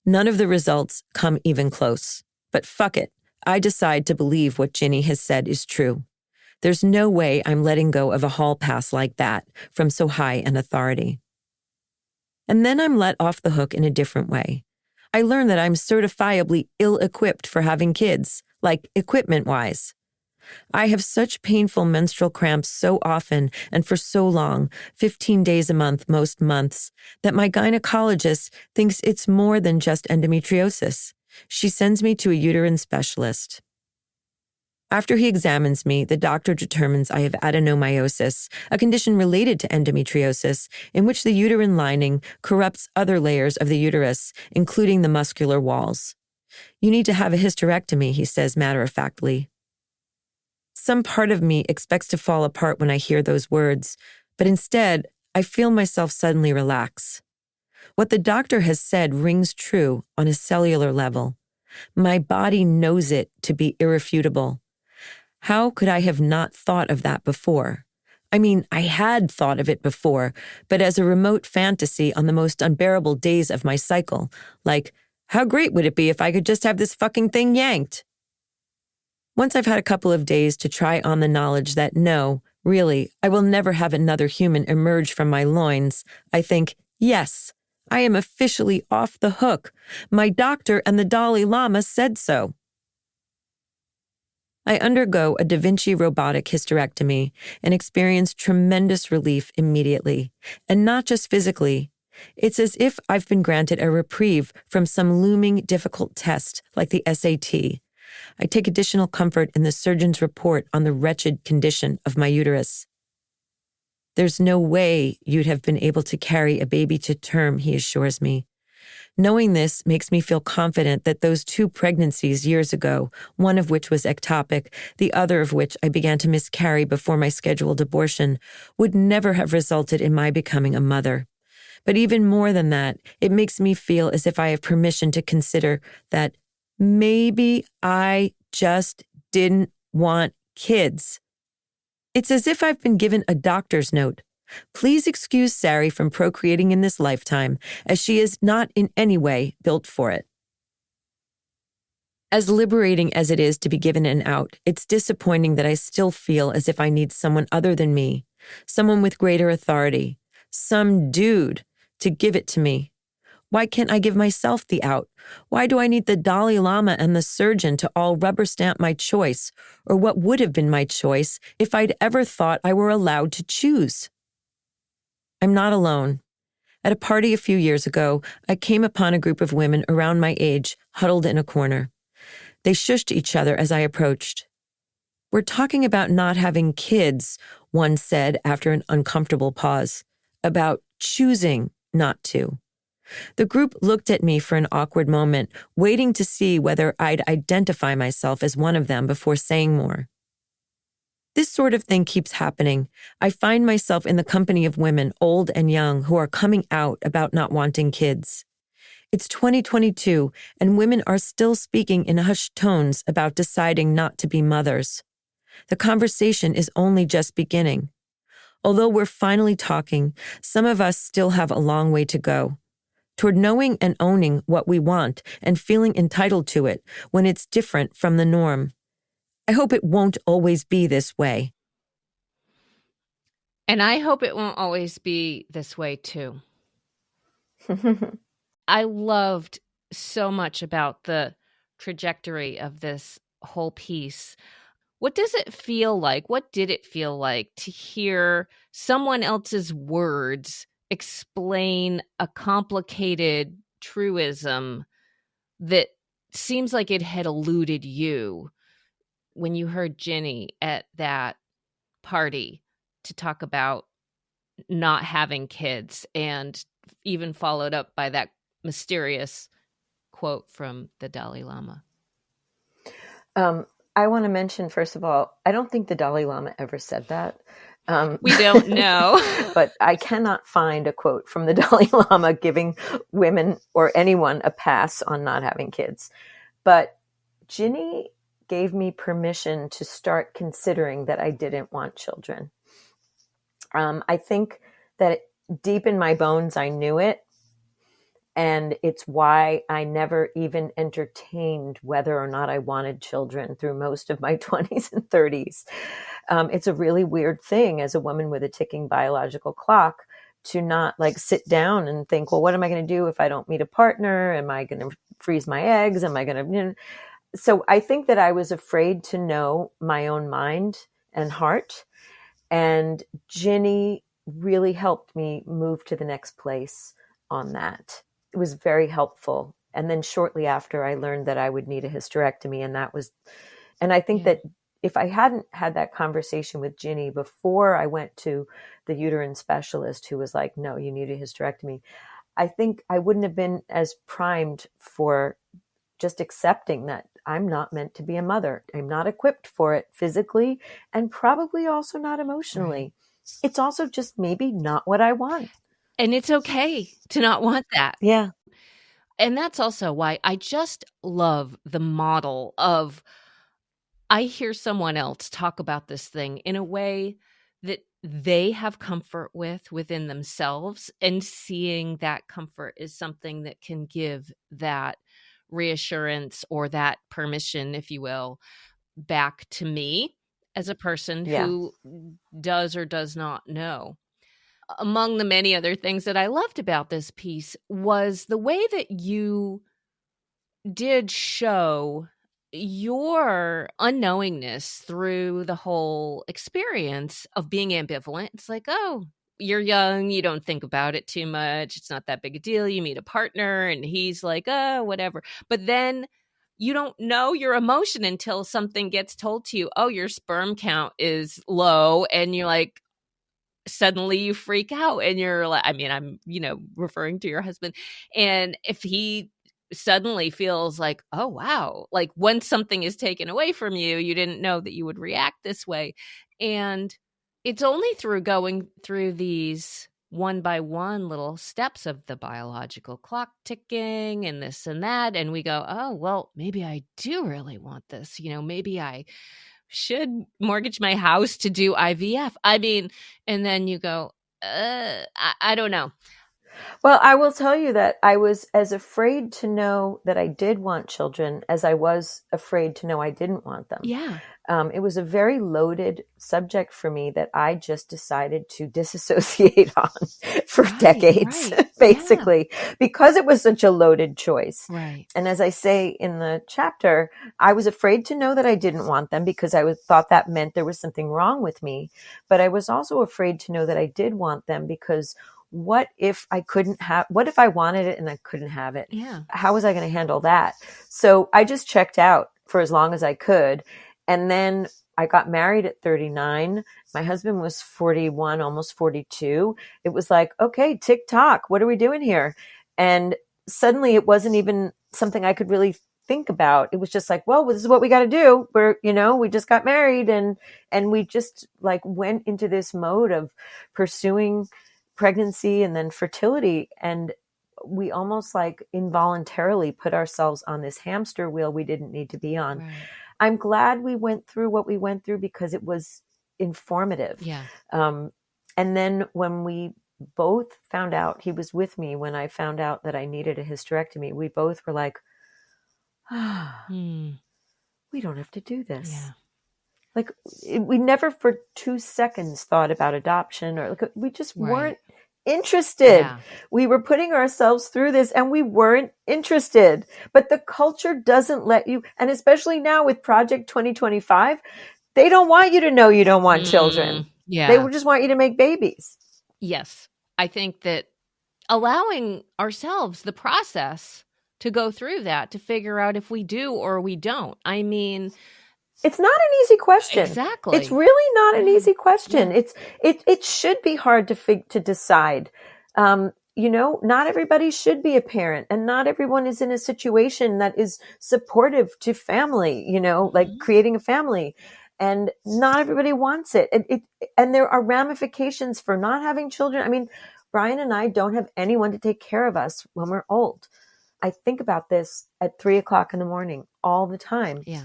None of the results come even close. But fuck it, I decide to believe what Ginny has said is true. There's no way I'm letting go of a hall pass like that from so high an authority. And then I'm let off the hook in a different way. I learn that I'm certifiably ill-equipped for having kids, like equipment-wise. I have such painful menstrual cramps so often and for so long, 15 days a month most months, that my gynecologist thinks it's more than just endometriosis. She sends me to a uterine specialist. After he examines me, the doctor determines I have adenomyosis, a condition related to endometriosis, in which the uterine lining corrupts other layers of the uterus, including the muscular walls. "You need to have a hysterectomy," he says matter-of-factly. Some part of me expects to fall apart when I hear those words, but instead, I feel myself suddenly relax. What the doctor has said rings true on a cellular level. My body knows it to be irrefutable. How could I have not thought of that before? I mean, I had thought of it before, but as a remote fantasy on the most unbearable days of my cycle, like, how great would it be if I could just have this fucking thing yanked? Once I've had a couple of days to try on the knowledge that no, really, I will never have another human emerge from my loins, I think, yes, I am officially off the hook. My doctor and the Dalai Lama said so. I undergo a Da Vinci robotic hysterectomy and experience tremendous relief immediately, and not just physically. It's as if I've been granted a reprieve from some looming difficult test like the SAT. I take additional comfort in the surgeon's report on the wretched condition of my uterus. "There's no way you'd have been able to carry a baby to term," he assures me. Knowing this makes me feel confident that those 2 pregnancies years ago, one of which was ectopic, the other of which I began to miscarry before my scheduled abortion, would never have resulted in my becoming a mother. But even more than that, it makes me feel as if I have permission to consider that maybe I just didn't want kids. It's as if I've been given a doctor's note. Please excuse Sari from procreating in this lifetime, as she is not in any way built for it. As liberating as it is to be given an out, it's disappointing that I still feel as if I need someone other than me, someone with greater authority, some dude to give it to me. Why can't I give myself the out? Why do I need the Dalai Lama and the surgeon to all rubber stamp my choice, or what would have been my choice if I'd ever thought I were allowed to choose? I'm not alone. At a party a few years ago, I came upon a group of women around my age, huddled in a corner. They shushed each other as I approached. "We're talking about not having kids," one said after an uncomfortable pause. "About choosing not to." The group looked at me for an awkward moment, waiting to see whether I'd identify myself as one of them before saying more. This sort of thing keeps happening. I find myself in the company of women, old and young, who are coming out about not wanting kids. It's 2022, and women are still speaking in hushed tones about deciding not to be mothers. The conversation is only just beginning. Although we're finally talking, some of us still have a long way to go toward knowing and owning what we want and feeling entitled to it when it's different from the norm. I hope it won't always be this way. And I hope it won't always be this way, too. I loved so much about the trajectory of this whole piece. What does it feel like? What did it feel like to hear someone else's words explain a complicated truism that seems like it had eluded you when you heard Ginny at that party to talk about not having kids, and even followed up by that mysterious quote from the Dalai Lama? I want to mention, first of all, I don't think the Dalai Lama ever said that. We don't know. But I cannot find a quote from the Dalai Lama giving women or anyone a pass on not having kids. But Ginny gave me permission to start considering that I didn't want children. I think that deep in my bones, I knew it. And it's why I never even entertained whether or not I wanted children through most of my 20s and 30s. It's a really weird thing as a woman with a ticking biological clock to not like sit down and think, well, what am I going to do if I don't meet a partner? Am I going to freeze my eggs? Am I going to, So I think that I was afraid to know my own mind and heart. And Ginny really helped me move to the next place on that. It was very helpful. And then shortly after, I learned that I would need a hysterectomy. And I think that if I hadn't had that conversation with Ginny before I went to the uterine specialist who was like, no, you need a hysterectomy, I think I wouldn't have been as primed for just accepting that I'm not meant to be a mother. I'm not equipped for it physically and probably also not emotionally. Right. It's also just maybe not what I want. And it's okay to not want that. Yeah. And that's also why I just love the model of, I hear someone else talk about this thing in a way that they have comfort with within themselves, and seeing that comfort is something that can give that reassurance or that permission, if you will, back to me as a person who does or does not know. Among the many other things that I loved about this piece was the way that you did show your unknowingness through the whole experience of being ambivalent. It's like, oh, you're young, you don't think about it too much, it's not that big a deal. You meet a partner and he's like, oh, whatever. But then you don't know your emotion until something gets told to you. Oh, your sperm count is low. And you're like, suddenly you freak out and you're like, I mean, I'm, referring to your husband. And if he suddenly feels like, oh, wow, like when something is taken away from you, you didn't know that you would react this way. And it's only through going through these one by one little steps of the biological clock ticking and this and that. And we go, oh, well, maybe I do really want this. Maybe I should mortgage my house to do IVF. I mean, and then you go, I don't know. Well, I will tell you that I was as afraid to know that I did want children as I was afraid to know I didn't want them. Yeah. It was a very loaded subject for me that I just decided to disassociate on for decades, basically, because it was such a loaded choice. Right. And as I say in the chapter, I was afraid to know that I didn't want them because I thought that meant there was something wrong with me. But I was also afraid to know that I did want them because what if I wanted it and I couldn't have it? Yeah. How was I going to handle that? So I just checked out for as long as I could. And then I got married at 39. My husband was 41, almost 42. It was like, okay, tick tock. What are we doing here? And suddenly it wasn't even something I could really think about. It was just like, well, this is what we got to do. We just got married and we just like went into this mode of pursuing pregnancy and then fertility. And we almost like involuntarily put ourselves on this hamster wheel we didn't need to be on. Right. I'm glad we went through what we went through because it was informative. Yeah. And then when we both found out, he was with me when I found out that I needed a hysterectomy, we both were like, we don't have to do this. Yeah. Like we never for 2 seconds thought about adoption or like, we just weren't interested. Yeah. We were putting ourselves through this and we weren't interested. But the culture doesn't let you, and especially now with Project 2025, they don't want you to know you don't want children. Yeah. They just want you to make babies. Yes. I think that allowing ourselves the process to go through that, to figure out if we do or we don't. I mean, it's not an easy question. Exactly. It's really not an easy question. Yeah. It should be hard to decide. Not everybody should be a parent, and not everyone is in a situation that is supportive to family, like creating a family, and not everybody wants it. And there are ramifications for not having children. I mean, Brian and I don't have anyone to take care of us when we're old. I think about this at 3:00 in the morning all the time. Yeah.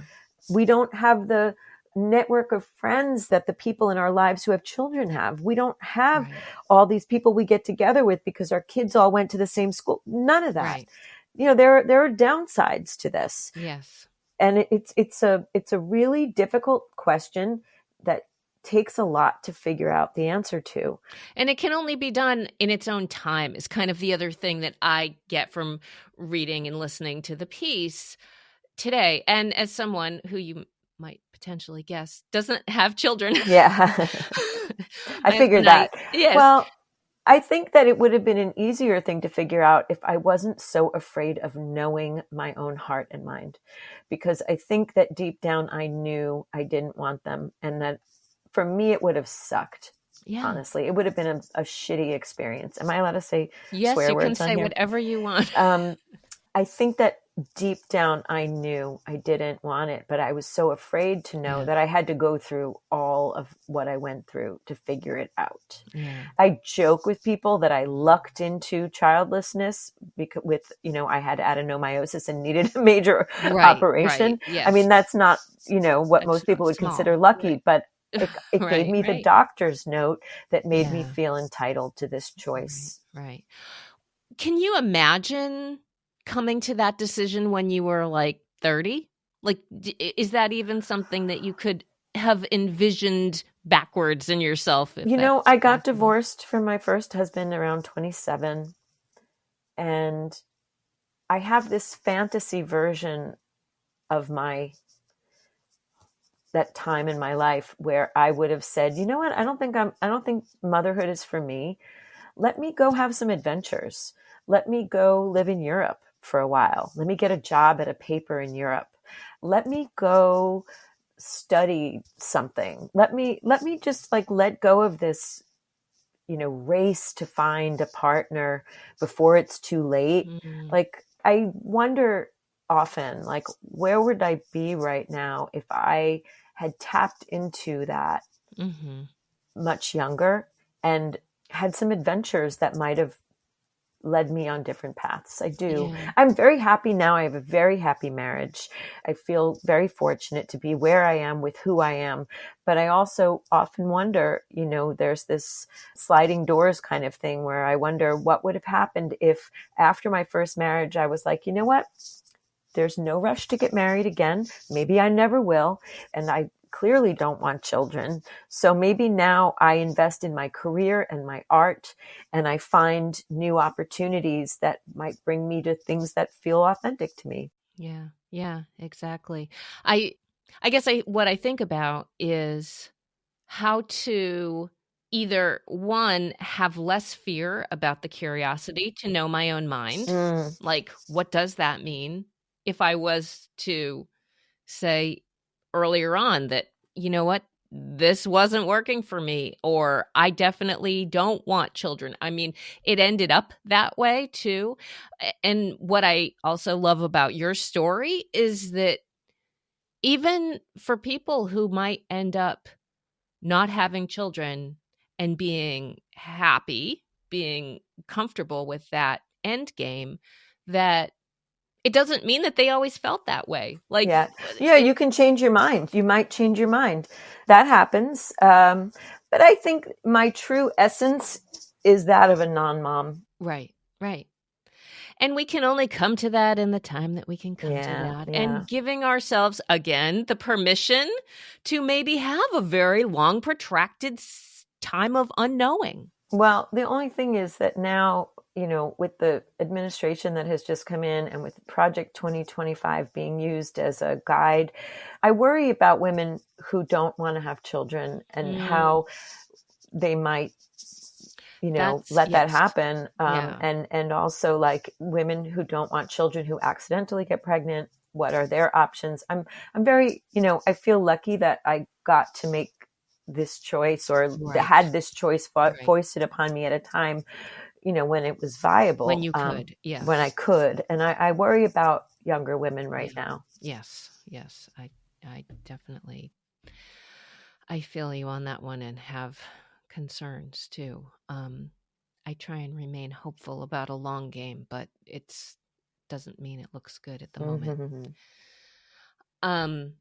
We don't have the network of friends that the people in our lives who have children have. We don't have all these people we get together with because our kids all went to the same school. None of that. Right. There are downsides to this. Yes. And it's a really difficult question that takes a lot to figure out the answer to. And it can only be done in its own time is kind of the other thing that I get from reading and listening to the piece today. And as someone who you might potentially guess doesn't have children. Yeah. I figured that. Yes. Well, I think that it would have been an easier thing to figure out if I wasn't so afraid of knowing my own heart and mind, because I think that deep down I knew I didn't want them, and that for me it would have sucked. Yeah. Honestly, it would have been a shitty experience. Am I allowed to say swear words on here? Yes, you can say whatever you want. I think that deep down I knew I didn't want it, but I was so afraid to know that I had to go through all of what I went through to figure it out. Yeah. I joke with people that I lucked into childlessness because I had adenomyosis and needed a major operation. Right, yes. I mean, that's not, what most people would consider lucky, but it gave me the doctor's note that made me feel entitled to this choice. Right. Can you imagine coming to that decision when you were like 30? Like, is that even something that you could have envisioned backwards in yourself? I got divorced from my first husband around 27. And I have this fantasy version of that time in my life where I would have said, you know what? I don't think motherhood is for me. Let me go have some adventures. Let me go live in Europe for a while. Let me get a job at a paper in Europe. Let me go study something. Let me just like let go of this race to find a partner before it's too late. Mm-hmm. Like, I wonder often, like, where would I be right now if I had tapped into that Mm-hmm. much younger and had some adventures that might have led me on different paths. I do. Yeah. I'm very happy now. I have a very happy marriage. I feel very fortunate to be where I am with who I am. But I also often wonder, there's this sliding doors kind of thing where I wonder what would have happened if after my first marriage, I was like, you know what? There's no rush to get married again. Maybe I never will. And I clearly don't want children. So maybe now I invest in my career and my art, and I find new opportunities that might bring me to things that feel authentic to me. Yeah. Yeah, exactly. I guess what I think about is how to either one, have less fear about the curiosity to know my own mind. Like, what does that mean? If I was to say earlier on that, you know what, this wasn't working for me, or I definitely don't want children. I mean, it ended up that way too. And what I also love about your story is that even for people who might end up not having children and being happy, being comfortable with that end game, that it doesn't mean that they always felt that way. Like, Yeah, you can change your mind. You might change your mind. That happens. But I think my true essence is that of a non-mom. right. And we can only come to that in the time that we can come to that. Yeah. And giving ourselves, again, the permission to maybe have a very long, protracted time of unknowing. Well, the only thing is that now, with the administration that has just come in and with Project 2025 being used as a guide, I worry about women who don't want to have children and how they might, let that happen. And also, like, women who don't want children who accidentally get pregnant, what are their options? I'm very, I feel lucky that I got to make this choice, or had this choice foisted upon me at a time, when it was viable. When you could, yes. When I could. And I worry about younger women right now. Yes. I definitely, I feel you on that one and have concerns too. I try and remain hopeful about a long game, but it's doesn't mean it looks good at the moment. I'm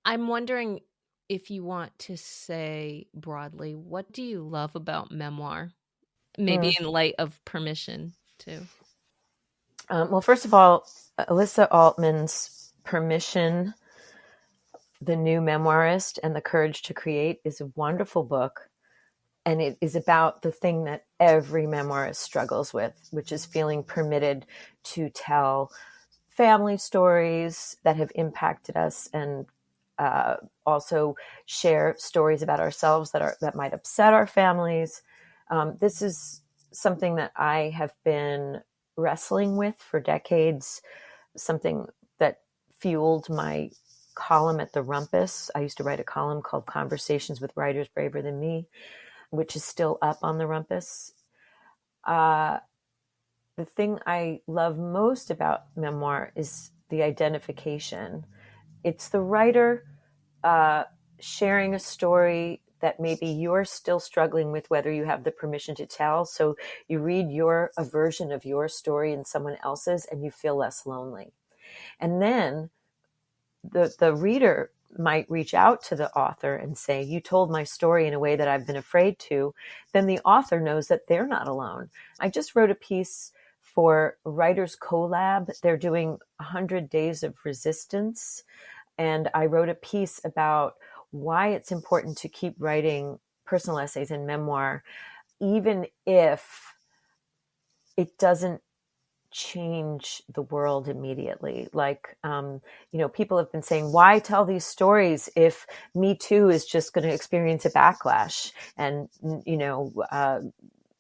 wondering if you want to say broadly, what do you love about memoir? Maybe in light of permission too. Well, first of all, Alyssa Altman's Permission, The New Memoirist and the Courage to Create is a wonderful book. And it is about the thing that every memoirist struggles with, which is feeling permitted to tell family stories that have impacted us, and also share stories about ourselves that might upset our families. This is something that I have been wrestling with for decades, something that fueled my column at the Rumpus. I used to write a column called Conversations with Writers Braver Than Me, which is still up on the Rumpus. The thing I love most about memoir is the identification. It's the writer sharing a story that maybe you're still struggling with, whether you have the permission to tell. So you read a version of your story in someone else's, and you feel less lonely. And then the reader might reach out to the author and say, you told my story in a way that I've been afraid to. Then the author knows that they're not alone. I just wrote a piece for Writers Collab. They're doing 100 Days of Resistance. And I wrote a piece about why it's important to keep writing personal essays and memoir, even if it doesn't change the world immediately. Like, people have been saying, why tell these stories if Me Too is just going to experience a backlash, and,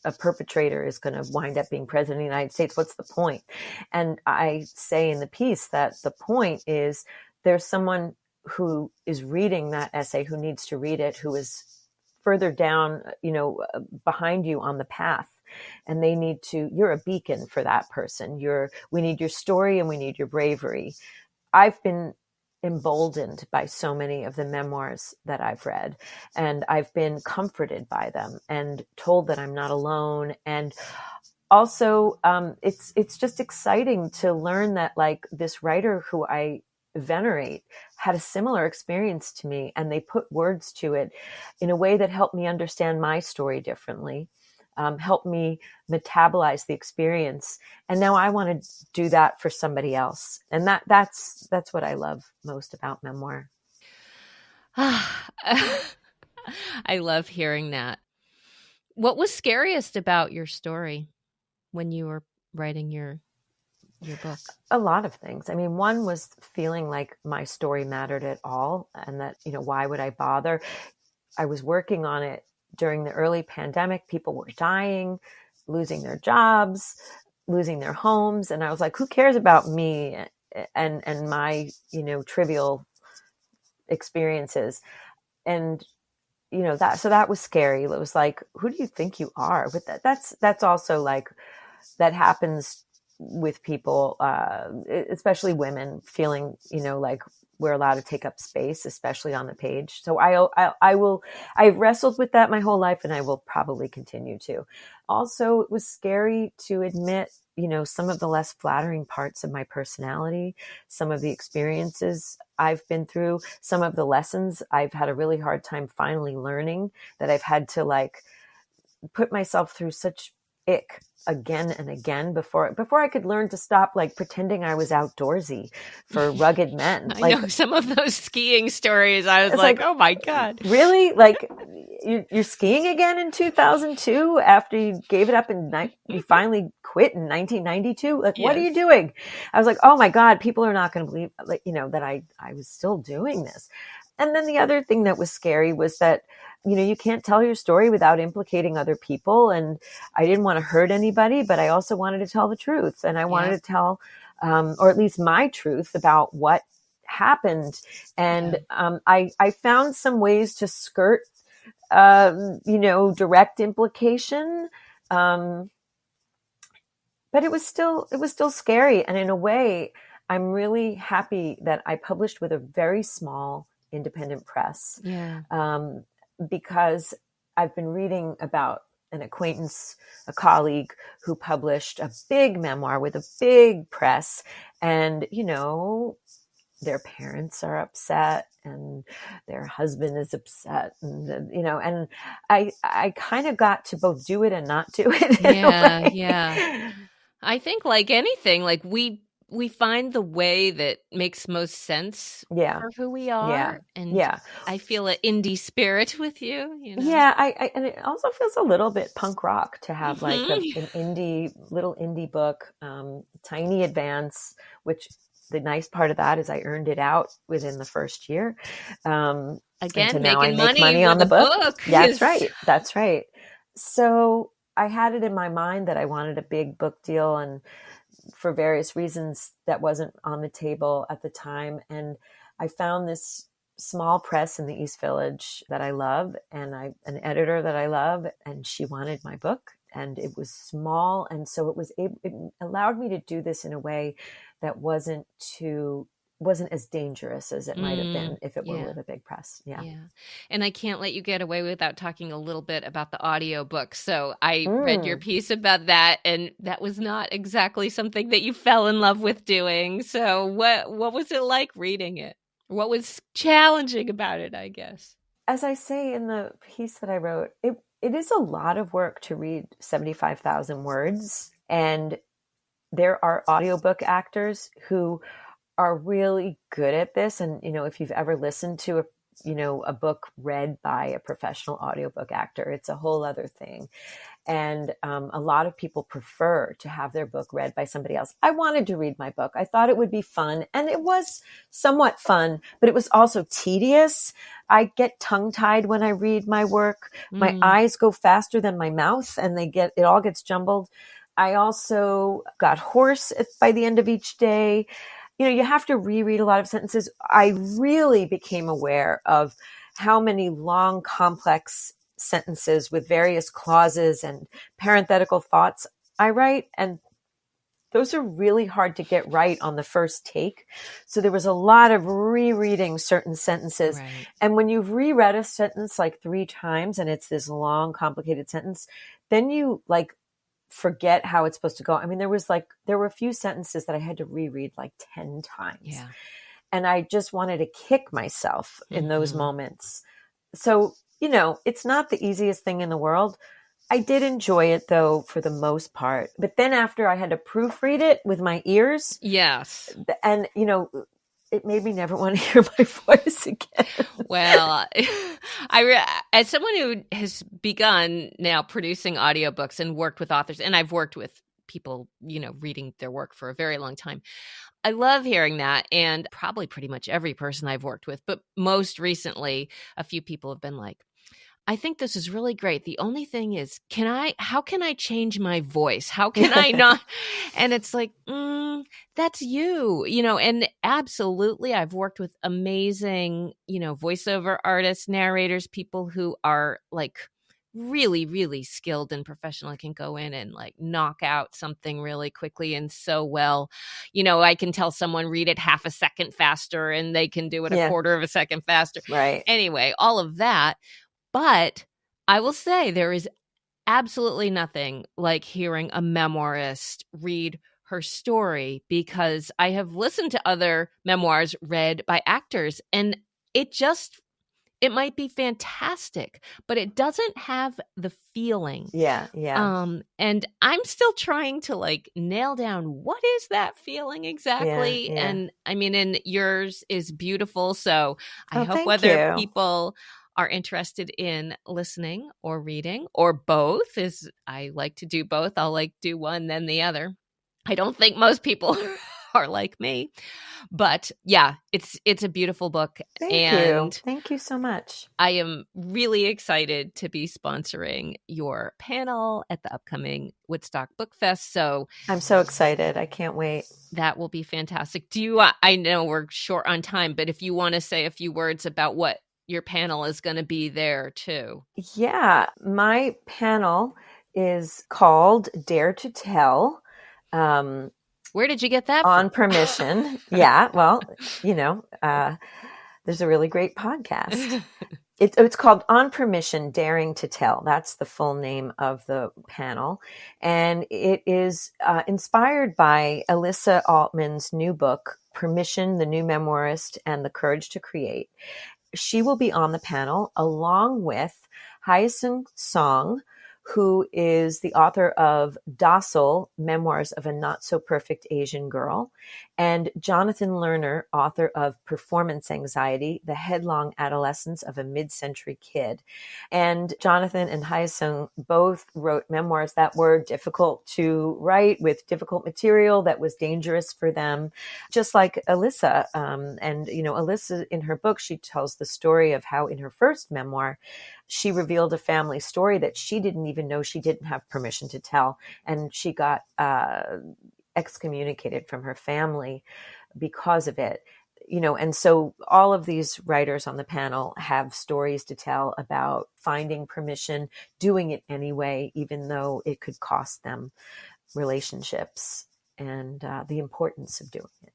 a perpetrator is going to wind up being president of the United States? What's the point? And I say in the piece that the point is there's someone who is reading that essay, who needs to read it, who is further down, behind you on the path, and you're a beacon for that person. We need your story and we need your bravery. I've been emboldened by so many of the memoirs that I've read, and I've been comforted by them and told that I'm not alone. And also, it's just exciting to learn that, like, this writer who I venerate had a similar experience to me, and they put words to it in a way that helped me understand my story differently, helped me metabolize the experience. And now I want to do that for somebody else. And that's what I love most about memoir. I love hearing that. What was scariest about your story when you were writing your book? A lot of things. I mean, one was feeling like my story mattered at all, and that, why would I bother? I was working on it during the early pandemic. People were dying, losing their jobs, losing their homes. And I was like, who cares about me and my, trivial experiences? And, that was scary. It was like, who do you think you are? But that's also like, that happens with people, especially women, feeling, like we're allowed to take up space, especially on the page. So I've wrestled with that my whole life, and I will probably continue to. Also, it was scary to admit, some of the less flattering parts of my personality, some of the experiences I've been through, some of the lessons I've had a really hard time finally learning, that I've had to, like, put myself through such ick again and again before I could learn to stop, like, pretending I was outdoorsy for rugged men. I know some of those skiing stories. I was like, oh my God. Really? Like, you're skiing again in 2002 after you gave it up you finally quit in 1992? Like, what are you doing? I was like, oh my God, people are not going to believe, like, that I was still doing this. And then the other thing that was scary was that, you can't tell your story without implicating other people. And I didn't want to hurt anybody, but I also wanted to tell the truth. And I wanted to tell, or at least my truth about what happened. And I found some ways to skirt, direct implication. But it was still scary. And in a way, I'm really happy that I published with a very small independent press. Yeah. Because I've been reading about an acquaintance, a colleague who published a big memoir with a big press, and, their parents are upset and their husband is upset, and, and I kind of got to both do it and not do it. Yeah. I think, like anything, like we find the way that makes most sense for who we are. And I feel an indie spirit with you. Yeah, and it also feels a little bit punk rock to have like an little indie book, tiny advance, which the nice part of that is I earned it out within the first year. Again, so making now I make money on the book. That's right. So I had it in my mind that I wanted a big book deal, and for various reasons that wasn't on the table at the time. And I found this small press in the East Village that I love, and an editor that I love, and she wanted my book, and it was small. And so it allowed me to do this in a way that wasn't as dangerous as it might have been if it were with a big press. Yeah. And I can't let you get away without talking a little bit about the audiobook. So I read your piece about that, and that was not exactly something that you fell in love with doing. So what was it like reading it? What was challenging about it, I guess? As I say in the piece that I wrote, it is a lot of work to read 75,000 words. And there are audiobook actors who are really good at this. And, if you've ever listened to a book read by a professional audiobook actor, it's a whole other thing. And a lot of people prefer to have their book read by somebody else. I wanted to read my book. I thought it would be fun, and it was somewhat fun, but it was also tedious. I get tongue-tied when I read my work. My eyes go faster than my mouth, and it all gets jumbled. I also got hoarse by the end of each day. You have to reread a lot of sentences. I really became aware of how many long, complex sentences with various clauses and parenthetical thoughts I write, and those are really hard to get right on the first take. So there was a lot of rereading certain sentences. Right. And when you've reread a sentence like 3 times and it's this long, complicated sentence, then you like forget how it's supposed to go. I mean, there were a few sentences that I had to reread like 10 times. Yeah. And I just wanted to kick myself in those moments. So, it's not the easiest thing in the world. I did enjoy it, though, for the most part. But then after I had to proofread it with my ears. Yes. And, it made me never want to hear my voice again. Well, as someone who has begun now producing audiobooks and worked with authors, and I've worked with people, reading their work for a very long time, I love hearing that. And probably pretty much every person I've worked with, but most recently, a few people have been like, I think this is really great. The only thing is, how can I change my voice? How can I not? And it's like, that's you, and absolutely. I've worked with amazing, voiceover artists, narrators, people who are like really, really skilled and professional. I can go in and like knock out something really quickly and so well. I can tell someone read it half a second faster and they can do it a quarter of a second faster. Right. Anyway, all of that. But I will say there is absolutely nothing like hearing a memoirist read her story, because I have listened to other memoirs read by actors, and it might be fantastic, but it doesn't have the feeling. Yeah. And I'm still trying to like nail down what is that feeling exactly. Yeah. And I mean, and yours is beautiful. So I hope thank whether you. people are interested in listening or reading or both, is I like to do both. I'll like do one, then the other. I don't think most people are like me, but yeah, it's a beautiful book. Thank you so much. I am really excited to be sponsoring your panel at the upcoming Woodstock Book Fest. So I'm so excited. I can't wait. That will be fantastic. Do you, I know we're short on time, but if you want to say a few words about what your panel is going to be there too. Yeah, my panel is called Dare to Tell. Where did you get that on from? Permission. Yeah, well, there's a really great podcast. It's called On Permission, Daring to Tell. That's the full name of the panel. And it is inspired by Alyssa Altman's new book, Permission, the New Memoirist and the Courage to Create. She will be on the panel along with Hyacinth Song, who is the author of Docile, Memoirs of a Not-So-Perfect Asian Girl, and Jonathan Lerner, author of Performance Anxiety, The Headlong Adolescence of a Mid-Century Kid. And Jonathan and Hyacinth both wrote memoirs that were difficult to write, with difficult material that was dangerous for them, just like Alyssa. And Alyssa, in her book, she tells the story of how in her first memoir, she revealed a family story that she didn't even know she didn't have permission to tell. And she got excommunicated from her family because of it. And so all of these writers on the panel have stories to tell about finding permission, doing it anyway, even though it could cost them relationships, and the importance of doing it.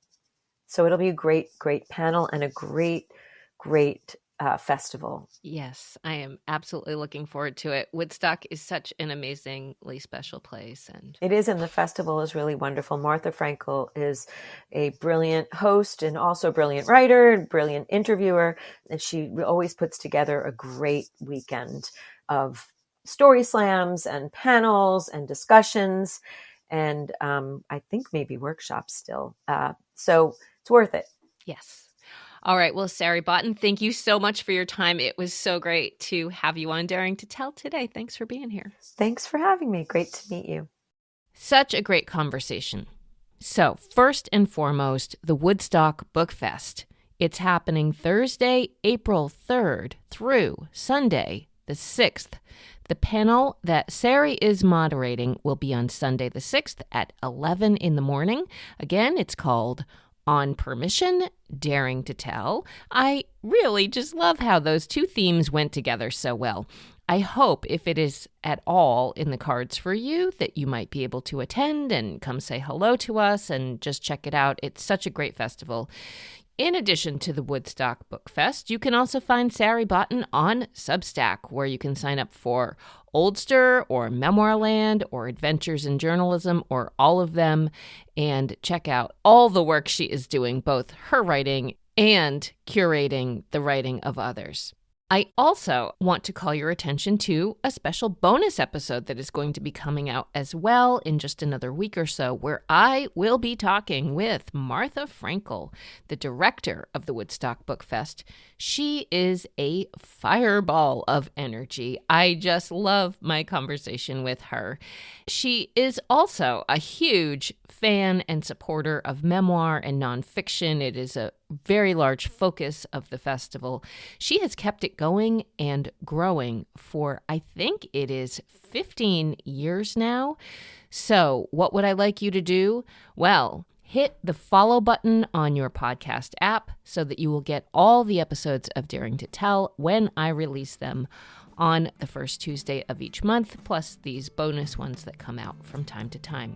So it'll be a great, great panel and a great, great festival. Yes, I am absolutely looking forward to it. Woodstock is such an amazingly special place. And it is, and the festival is really wonderful. Martha Frankel is a brilliant host and also a brilliant writer, brilliant interviewer, and she always puts together a great weekend of story slams and panels and discussions, and I think maybe workshops still. So it's worth it. Yes. All right. Well, Sari Botton, thank you so much for your time. It was so great to have you on Daring to Tell today. Thanks for being here. Thanks for having me. Great to meet you. Such a great conversation. So, first and foremost, the Woodstock Book Fest. It's happening Thursday, April 3rd through Sunday, the 6th. The panel that Sari is moderating will be on Sunday the 6th at 11 in the morning. Again, it's called On Permission, Daring to Tell. I really just love how those two themes went together so well. I hope, if it is at all in the cards for you, that you might be able to attend and come say hello to us and just check it out. It's such a great festival. In addition to the Woodstock Book Fest, you can also find Sari Botton on Substack, where you can sign up for Oldster or Memoirland or Adventures in Journalism or all of them and check out all the work she is doing, both her writing and curating the writing of others. I also want to call your attention to a special bonus episode that is going to be coming out as well in just another week or so, where I will be talking with Martha Frankel, the director of the Woodstock Book Fest. She is a fireball of energy. I just love my conversation with her. She is also a huge fan and supporter of memoir and nonfiction. It is a very large focus of the festival. She has kept it going and growing for, I think it is 15 years now. So what would I like you to do? Well, hit the follow button on your podcast app so that you will get all the episodes of Daring to Tell when I release them on the first Tuesday of each month, plus these bonus ones that come out from time to time.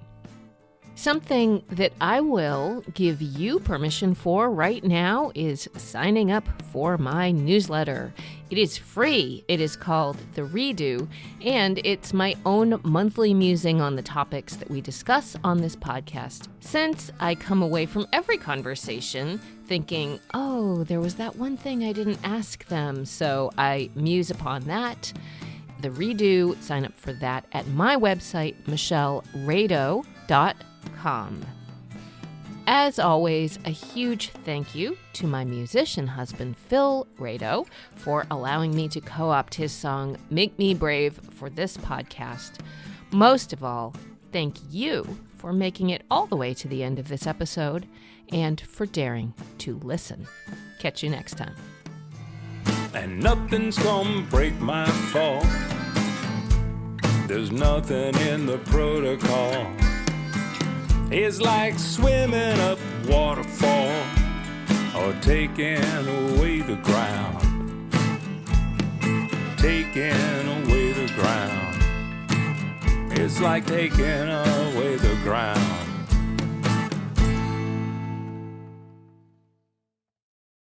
Something that I will give you permission for right now is signing up for my newsletter. It is free. It is called The Redo, and it's my own monthly musing on the topics that we discuss on this podcast. Since I come away from every conversation thinking, oh, there was that one thing I didn't ask them, so I muse upon that. The Redo, sign up for that at my website, michellerado.com. As always, a huge thank you to my musician husband, Phil Rado, for allowing me to co-opt his song, Make Me Brave, for this podcast. Most of all, thank you for making it all the way to the end of this episode and for daring to listen. Catch you next time. And nothing's gonna break my fall. There's nothing in the protocol. It's like swimming up waterfall or taking away the ground. Taking away the ground. It's like taking away the ground.